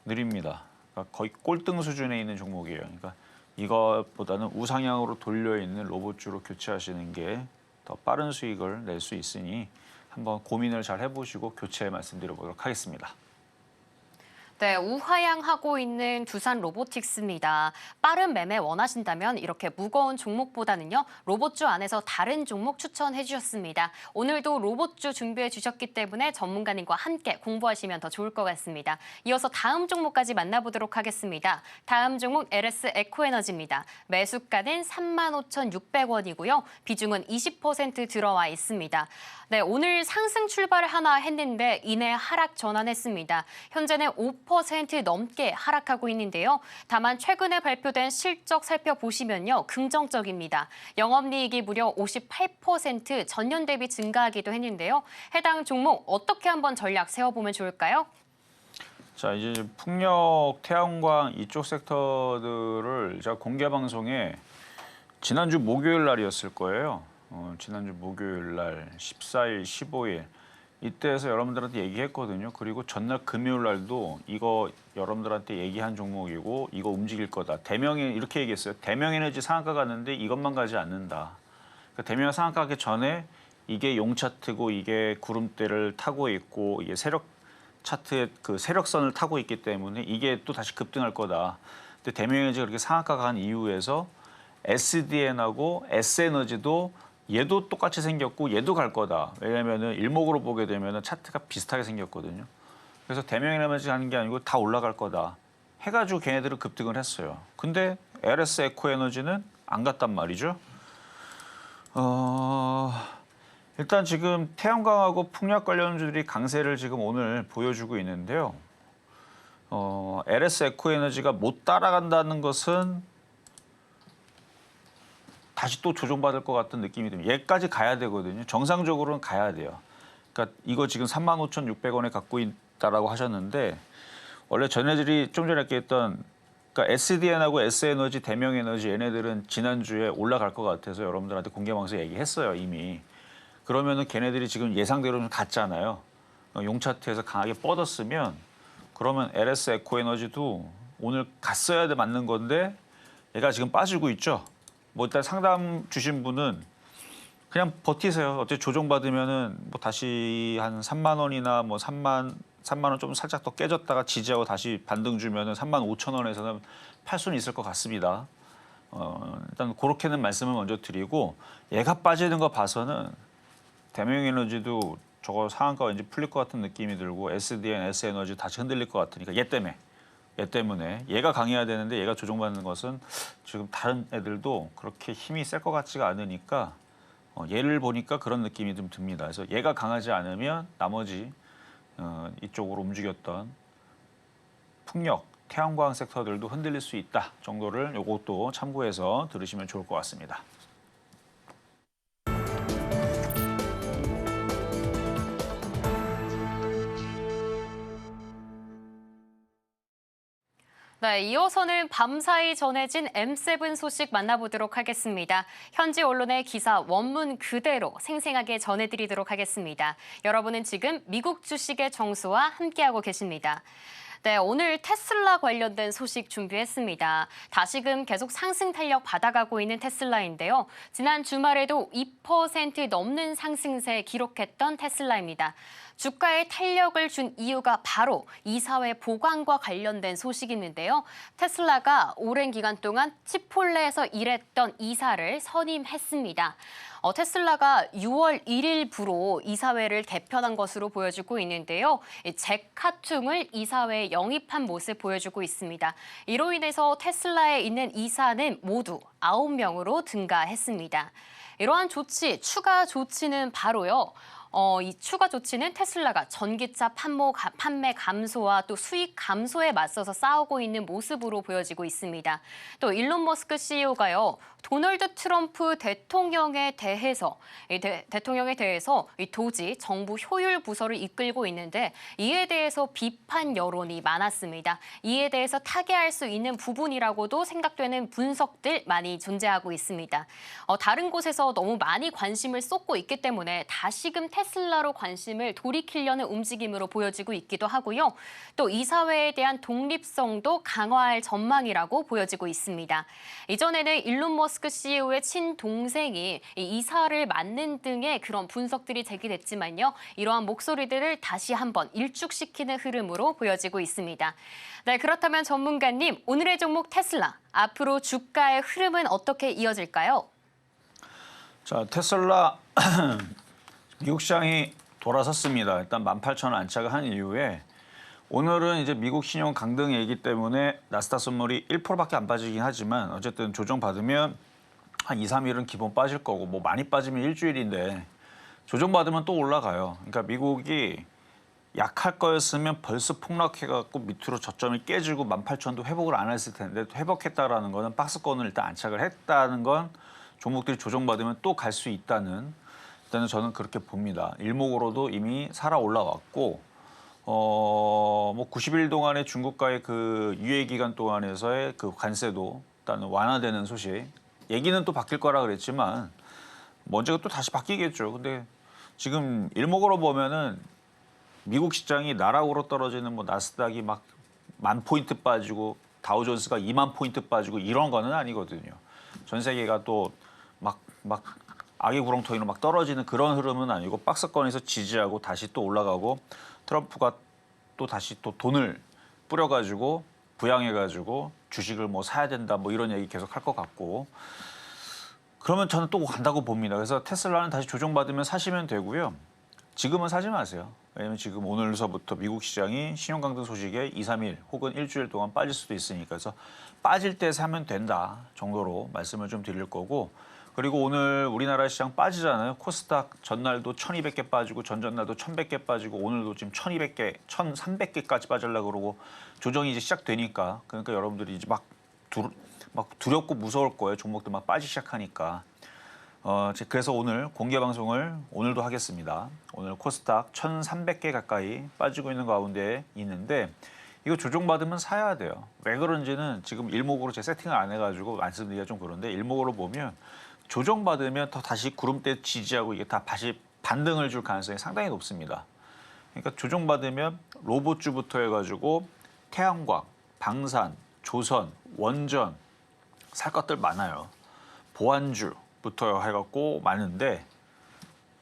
느립니다. 그러니까 거의 꼴등 수준에 있는 종목이에요. 그러니까 이것보다는 우상향으로 돌려 있는 로봇주로 교체하시는 게 더 빠른 수익을 낼 수 있으니 한번 고민을 잘 해보시고 교체 말씀드려보도록 하겠습니다. 네, 우하향하고 있는 두산 로보틱스입니다. 빠른 매매 원하신다면 이렇게 무거운 종목보다는요, 로봇주 안에서 다른 종목 추천해 주셨습니다. 오늘도 로봇주 준비해 주셨기 때문에 전문가님과 함께 공부하시면 더 좋을 것 같습니다. 이어서 다음 종목까지 만나보도록 하겠습니다. 다음 종목 LS 에코에너지입니다. 매수가는 35,600원이고요. 비중은 20% 들어와 있습니다. 네, 오늘 상승 출발을 하나 했는데 이내 하락 전환했습니다. 현재는 5% 넘게 하락하고 있는데요. 다만 최근에 발표된 실적 살펴보시면요. 긍정적입니다. 영업이익이 무려 58% 전년 대비 증가하기도 했는데요. 해당 종목 어떻게 한번 전략 세워보면 좋을까요? 자, 이제 풍력, 태양광 이쪽 섹터들을 제가 공개 방송에 지난주 목요일 날이었을 거예요. 지난주 목요일 날 14일, 15일 이때에서 여러분들한테 얘기했거든요. 그리고 전날 금요일 날도 이거 여러분들한테 얘기한 종목이고 이거 움직일 거다. 대명에 이렇게 얘기했어요. 대명에너지 상한가 갔는데 이것만 가지 않는다. 그러니까 대명 상한가 가기 전에 이게 용 차트고 이게 구름대를 타고 있고 이게 세력 차트의 그 세력선을 타고 있기 때문에 이게 또 다시 급등할 거다. 근데 대명에너지가 그렇게 상한가 간 이후에서 SDN하고 S에너지도 얘도 똑같이 생겼고 얘도 갈 거다. 왜냐면은 일목으로 보게 되면은 차트가 비슷하게 생겼거든요. 그래서 대명에너지 하는 게 아니고 다 올라갈 거다. 해가지고 걔네들은 급등을 했어요. 근데 LS 에코에너지는 안 갔단 말이죠. 일단 지금 태양광하고 풍력 관련주들이 강세를 지금 오늘 보여주고 있는데요. LS 에코에너지가 못 따라간다는 것은 다시 또 조정받을 것 같은 느낌이 듭니다. 얘까지 가야 되거든요. 정상적으로는 가야 돼요. 그러니까 이거 지금 35,600원에 갖고 있다라고 하셨는데 원래 전해들이 좀 전에 했던 그러니까 SDN하고 S에너지, 대명에너지 얘네들은 지난주에 올라갈 것 같아서 여러분들한테 공개방송에 얘기했어요 이미. 그러면은 걔네들이 지금 예상대로 좀 갔잖아요. 용차트에서 강하게 뻗었으면 그러면 LS 에코에너지도 오늘 갔어야 돼 맞는 건데 얘가 지금 빠지고 있죠. 뭐 일단 상담 주신 분은 그냥 버티세요. 어차피 조정받으면은 뭐 다시 한 3만 원이나 뭐 3만 원 좀 살짝 더 깨졌다가 지지하고 다시 반등 주면은 35,000원에서는 팔 수는 있을 것 같습니다. 일단 그렇게는 말씀을 먼저 드리고 얘가 빠지는 거 봐서는 대명에너지도 저거 상한가 왠지 풀릴 것 같은 느낌이 들고 SDN, S에너지 다시 흔들릴 것 같으니까 얘 때문에 얘가 강해야 되는데 얘가 조정받는 것은 지금 다른 애들도 그렇게 힘이 셀 것 같지가 않으니까 얘를 보니까 그런 느낌이 좀 듭니다. 그래서 얘가 강하지 않으면 나머지 이쪽으로 움직였던 풍력, 태양광 섹터들도 흔들릴 수 있다 정도를 요것도 참고해서 들으시면 좋을 것 같습니다. 네, 이어서는 밤사이 전해진 M7 소식 만나보도록 하겠습니다. 현지 언론의 기사 원문 그대로 생생하게 전해드리도록 하겠습니다. 여러분은 지금 미국 주식의 정수와 함께하고 계십니다. 네, 오늘 테슬라 관련된 소식 준비했습니다. 다시금 계속 상승 탄력 받아가고 있는 테슬라인데요. 지난 주말에도 2% 넘는 상승세 기록했던 테슬라입니다. 주가에 탄력을 준 이유가 바로 이사회 보관과 관련된 소식인데요. 테슬라가 오랜 기간 동안 치폴레에서 일했던 이사를 선임했습니다. 테슬라가 6월 1일부로 이사회를 개편한 것으로 보여지고 있는데요. 잭 카퉁을 이사회에 영입한 모습 보여주고 있습니다. 이로 인해서 테슬라에 있는 이사는 모두 9명으로 증가했습니다. 이러한 조치, 추가 조치는 바로요. 이 추가 조치는 테슬라가 전기차 판매 감소와 또 수익 감소에 맞서서 싸우고 있는 모습으로 보여지고 있습니다. 또 일론 머스크 CEO가요. 도널드 트럼프 대통령에 대해서 이 도지 정부 효율 부서를 이끌고 있는데 이에 대해서 비판 여론이 많았습니다. 이에 대해서 타개할 수 있는 부분이라고도 생각되는 분석들 많이 존재하고 있습니다. 다른 곳에서 너무 많이 관심을 쏟고 있기 때문에 다시금 테슬라로 관심을 돌이키려는 움직임으로 보여지고 있기도 하고요. 또 이사회에 대한 독립성도 강화할 전망이라고 보여지고 있습니다. 이전에는 일론 머스크 CEO의 친동생이 이사를 맡는 등의 그런 분석들이 제기됐지만요. 이러한 목소리들을 다시 한번 일축시키는 흐름으로 보여지고 있습니다. 네, 그렇다면 전문가님, 오늘의 종목 테슬라, 앞으로 주가의 흐름은 어떻게 이어질까요? 자, 테슬라 미국 시장이 돌아섰습니다. 일단 18,000원 안착을 한 이후에 오늘은 이제 미국 신용 강등이기 때문에 나스닥 선물이 1%밖에 안 빠지긴 하지만 어쨌든 조정받으면 한 2, 3일은 기본 빠질 거고 뭐 많이 빠지면 일주일인데 조정받으면 또 올라가요. 그러니까 미국이 약할 거였으면 벌써 폭락해갖고 밑으로 저점이 깨지고 18,000도 회복을 안 했을 텐데 회복했다라는 거는 박스권을 일단 안착을 했다는 건 종목들이 조정받으면 또 갈 수 있다는 일단은 저는 그렇게 봅니다. 일목으로도 이미 살아 올라왔고 뭐 90일 동안의 중국과의 그 유예 기간 동안에서의 그 관세도 일단 완화되는 소식. 얘기는 또 바뀔 거라 그랬지만 먼저가 또 다시 바뀌겠죠. 근데 지금 일목으로 보면은 미국 시장이 나락으로 떨어지는 뭐 나스닥이 막 10,000포인트 빠지고 다우존스가 20,000포인트 빠지고 이런 거는 아니거든요. 전 세계가 또 막 악의 구렁텅이로 막 떨어지는 그런 흐름은 아니고 박스권에서 지지하고 다시 또 올라가고 트럼프가 또 다시 또 돈을 뿌려가지고 부양해가지고 주식을 뭐 사야 된다 뭐 이런 얘기 계속 할 것 같고 그러면 저는 또 간다고 봅니다. 그래서 테슬라는 다시 조정받으면 사시면 되고요. 지금은 사지 마세요. 왜냐하면 지금 오늘서부터 미국 시장이 신용 강등 소식에 2, 3일 혹은 일주일 동안 빠질 수도 있으니까 그래서 빠질 때 사면 된다 정도로 말씀을 좀 드릴 거고 그리고 오늘 우리나라 시장 빠지잖아요. 코스닥 전날도 1,200개 빠지고 전전날도 1,100개 빠지고 오늘도 지금 1,200개, 1,300개까지 빠지려고 그러고 조정이 이제 시작되니까 그러니까 여러분들이 이제 막 두렵고 무서울 거예요. 종목들 막 빠지기 시작하니까. 그래서 오늘 공개 방송을 오늘도 하겠습니다. 오늘 코스닥 1,300개 가까이 빠지고 있는 가운데 있는데 이거 조정받으면 사야 돼요. 왜 그런지는 지금 일목으로 제 세팅을 안 해가지고 말씀드리기가 좀 그런데 일목으로 보면 조정받으면 더 다시 구름대 지지하고 이게 다 다시 반등을 줄 가능성이 상당히 높습니다. 그러니까 조정받으면 로봇주부터 해가지고 태양광, 방산, 조선, 원전 살 것들 많아요. 보안주부터 해갖고 많은데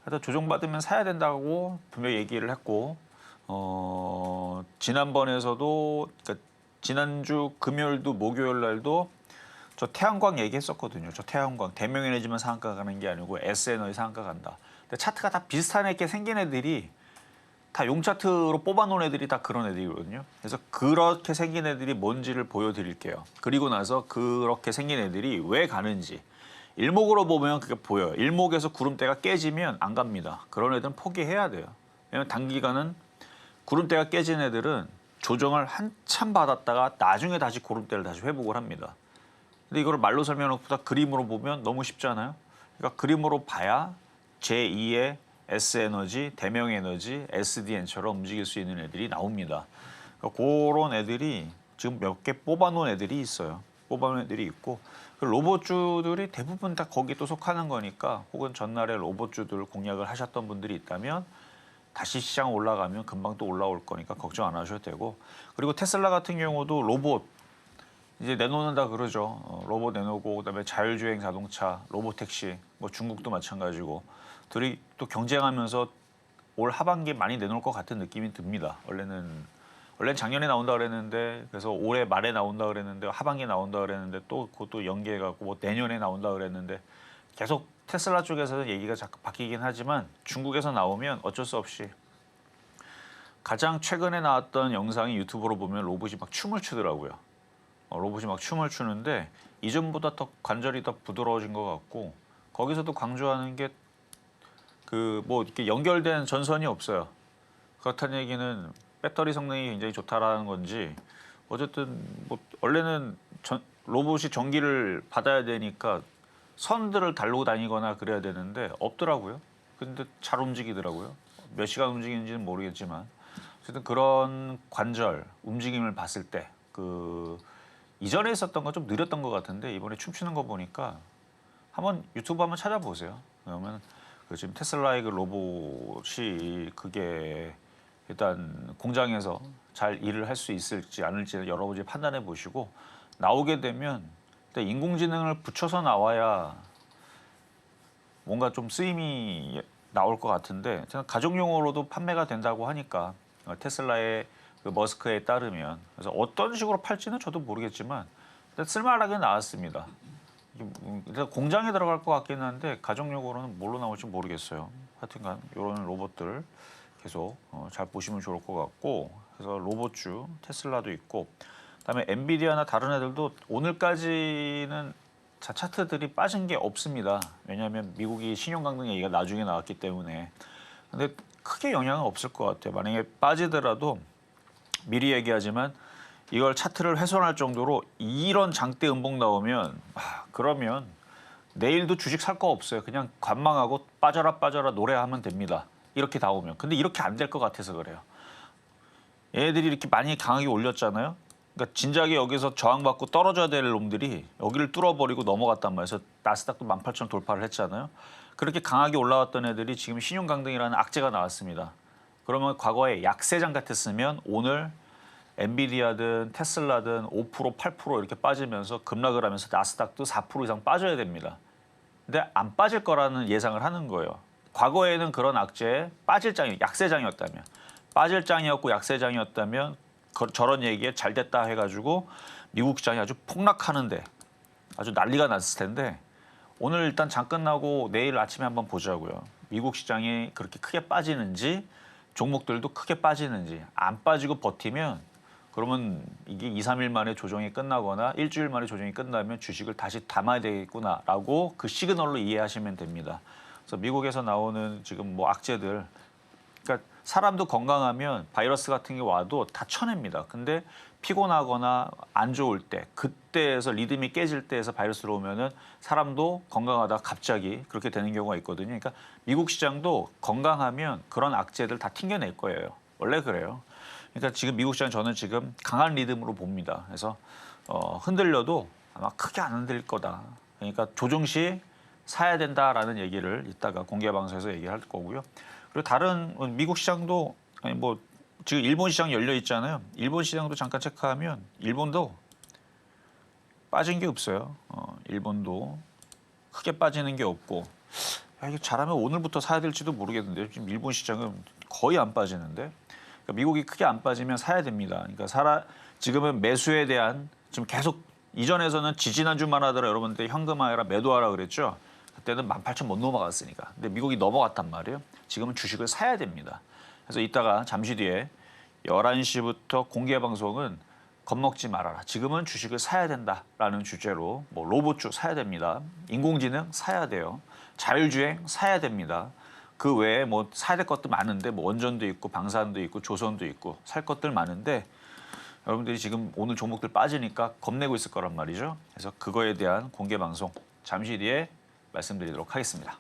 하여튼 조정받으면 사야 된다고 분명히 얘기를 했고 지난번에서도 그러니까 지난주 금요일도 목요일 날도 저 태양광 얘기했었거든요. 저 태양광 대명에너지만 상한가 가는 게 아니고 S에너지 상한가 간다. 근데 차트가 다 비슷한 애게 생긴 애들이 다 용차트로 뽑아놓은 애들이 다 그런 애들이거든요. 그래서 그렇게 생긴 애들이 뭔지를 보여드릴게요. 그리고 나서 그렇게 생긴 애들이 왜 가는지 일목으로 보면 그게 보여요. 일목에서 구름대가 깨지면 안 갑니다. 그런 애들은 포기해야 돼요. 왜냐면 단기간은 구름대가 깨진 애들은 조정을 한참 받았다가 나중에 다시 구름대를 다시 회복을 합니다. 근데 이걸 말로 설명하는 것보다 그림으로 보면 너무 쉽잖아요. 그러니까 그림으로 봐야 제2의 S에너지, 대명에너지, SDN처럼 움직일 수 있는 애들이 나옵니다. 그러니까 그런 애들이 지금 몇 개 뽑아놓은 애들이 있어요. 뽑아놓은 애들이 있고 그 로봇주들이 대부분 다 거기 또 속하는 거니까 혹은 전날에 로봇주들 공략을 하셨던 분들이 있다면 다시 시장 올라가면 금방 또 올라올 거니까 걱정 안 하셔도 되고 그리고 테슬라 같은 경우도 로봇 이제 내놓는다 그러죠. 로봇 내놓고 그다음에 자율주행 자동차, 로봇택시, 뭐 중국도 마찬가지고 둘이 또 경쟁하면서 올 하반기에 많이 내놓을 것 같은 느낌이 듭니다. 원래는 작년에 나온다 그랬는데 그래서 올해 말에 나온다 그랬는데 하반기에 나온다 그랬는데 또 그것도 연기해갖고 뭐 내년에 나온다 그랬는데 계속 테슬라 쪽에서는 얘기가 자꾸 바뀌긴 하지만 중국에서 나오면 어쩔 수 없이 가장 최근에 나왔던 영상이 유튜브로 보면 로봇이 막 춤을 추더라고요. 로봇이 막 춤을 추는데 이전보다 더 관절이 더 부드러워진 것 같고 거기서도 강조하는 게 그 뭐 이렇게 연결된 전선이 없어요. 그렇다는 얘기는 배터리 성능이 굉장히 좋다라는 건지 어쨌든 뭐 원래는 로봇이 전기를 받아야 되니까 선들을 달고 다니거나 그래야 되는데 없더라고요. 근데 잘 움직이더라고요. 몇 시간 움직이는지는 모르겠지만 어쨌든 그런 관절 움직임을 봤을 때 그 이전에 있었던 건 좀 느렸던 것 같은데 이번에 춤추는 거 보니까 한번 유튜브 한번 찾아보세요. 그러면 그 지금 테슬라의 그 로봇이 그게 일단 공장에서 잘 일을 할 수 있을지 않을지 여러분이 판단해 보시고 나오게 되면 일단 인공지능을 붙여서 나와야 뭔가 좀 쓰임이 나올 것 같은데 저는 가정용으로도 판매가 된다고 하니까 테슬라의 그 머스크에 따르면 그래서 어떤 식으로 팔지는 저도 모르겠지만 일단 쓸만하게 나왔습니다. 일단 공장에 들어갈 것 같긴 한데 가정용으로는 뭘로 나올지 모르겠어요. 하여튼간 이런 로봇들 계속 잘 보시면 좋을 것 같고 그래서 로봇주 테슬라도 있고 그다음에 엔비디아나 다른 애들도 오늘까지는 차트들이 빠진 게 없습니다. 왜냐하면 미국이 신용 강등 얘기가 나중에 나왔기 때문에. 근데 크게 영향은 없을 것 같아요. 만약에 빠지더라도 미리 얘기하지만 이걸 차트를 훼손할 정도로 이런 장대 음봉 나오면 그러면 내일도 주식 살 거 없어요. 그냥 관망하고 빠져라 노래하면 됩니다. 이렇게 나오면. 근데 이렇게 안 될 것 같아서 그래요. 얘네들이 이렇게 많이 강하게 올렸잖아요. 그러니까 진작에 여기서 저항받고 떨어져야 될 놈들이 여기를 뚫어버리고 넘어갔단 말이에요. 그래서 나스닥도 18,000 돌파를 했잖아요. 그렇게 강하게 올라왔던 애들이 지금 신용 강등이라는 악재가 나왔습니다. 그러면 과거에 약세장 같았으면 오늘 엔비디아든 테슬라든 5% 8% 이렇게 빠지면서 급락을 하면서 나스닥도 4% 이상 빠져야 됩니다. 근데 안 빠질 거라는 예상을 하는 거예요. 과거에는 그런 악재에 빠질 장이 약세장이었다면 빠질 장이었고 약세장이었다면 저런 얘기에 잘 됐다 해가지고 미국 시장이 아주 폭락하는데 아주 난리가 났을 텐데 오늘 일단 장 끝나고 내일 아침에 한번 보자고요. 미국 시장이 그렇게 크게 빠지는지 종목들도 크게 빠지는지 안 빠지고 버티면 그러면 이게 2, 3일 만에 조정이 끝나거나 일주일 만에 조정이 끝나면 주식을 다시 담아야 되겠구나라고 그 시그널로 이해하시면 됩니다. 그래서 미국에서 나오는 지금 뭐 악재들 그러니까 사람도 건강하면 바이러스 같은 게 와도 다 쳐냅니다. 근데 피곤하거나 안 좋을 때 그때에서 리듬이 깨질 때에서 바이러스로 오면은 사람도 건강하다 갑자기 그렇게 되는 경우가 있거든요. 그러니까 미국 시장도 건강하면 그런 악재들 다 튕겨낼 거예요. 원래 그래요. 그러니까 지금 미국 시장 저는 지금 강한 리듬으로 봅니다. 그래서 흔들려도 아마 크게 안 흔들릴 거다. 그러니까 조정 시 사야 된다라는 얘기를 이따가 공개 방송에서 얘기할 거고요. 그리고 다른 미국 시장도 아니 뭐 지금 일본 시장 열려 있잖아요. 일본 시장도 잠깐 체크하면 일본도 빠진 게 없어요. 일본도 크게 빠지는 게 없고 야, 이거 잘하면 오늘부터 사야 될지도 모르겠는데 지금 일본 시장은 거의 안 빠지는데 그러니까 미국이 크게 안 빠지면 사야 됩니다. 그러니까 지금은 매수에 대한 지금 계속 이전에서는 지지난주만 하더라 여러분들 현금화해라 매도하라 그랬죠. 그때는 18,000 못 넘어갔으니까. 근데 미국이 넘어갔단 말이에요. 지금은 주식을 사야 됩니다. 그래서 이따가 잠시 뒤에 11시부터 공개 방송은 겁먹지 말아라. 지금은 주식을 사야 된다라는 주제로 뭐 로봇주 사야 됩니다. 인공지능 사야 돼요. 자율주행 사야 됩니다. 그 외에 뭐 사야 될 것도 많은데 뭐 원전도 있고 방산도 있고 조선도 있고 살 것들 많은데 여러분들이 지금 오늘 종목들 빠지니까 겁내고 있을 거란 말이죠. 그래서 그거에 대한 공개 방송 잠시 뒤에 말씀드리도록 하겠습니다.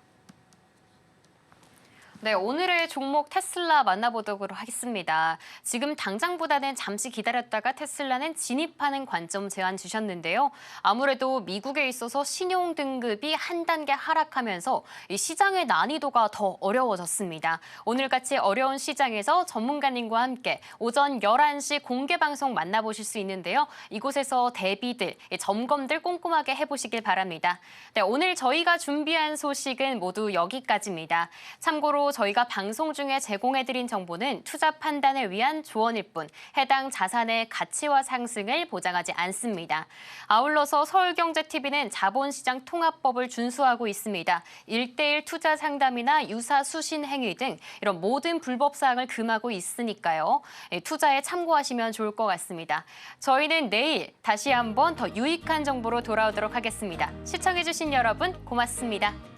네, 오늘의 종목 테슬라 만나보도록 하겠습니다. 지금 당장보다는 잠시 기다렸다가 테슬라는 진입하는 관점 제안 주셨는데요. 아무래도 미국에 있어서 신용 등급이 한 단계 하락하면서 이 시장의 난이도가 더 어려워졌습니다. 오늘같이 어려운 시장에서 전문가님과 함께 오전 11시 공개 방송 만나보실 수 있는데요. 이곳에서 대비들, 점검들 꼼꼼하게 해보시길 바랍니다. 네, 오늘 저희가 준비한 소식은 모두 여기까지입니다. 참고로 저희가 방송 중에 제공해드린 정보는 투자 판단을 위한 조언일 뿐 해당 자산의 가치와 상승을 보장하지 않습니다. 아울러서 서울경제TV는 자본시장 통합법을 준수하고 있습니다. 1:1 투자 상담이나 유사 수신 행위 등 이런 모든 불법 사항을 금하고 있으니까요. 투자에 참고하시면 좋을 것 같습니다. 저희는 내일 다시 한번 더 유익한 정보로 돌아오도록 하겠습니다. 시청해주신 여러분 고맙습니다.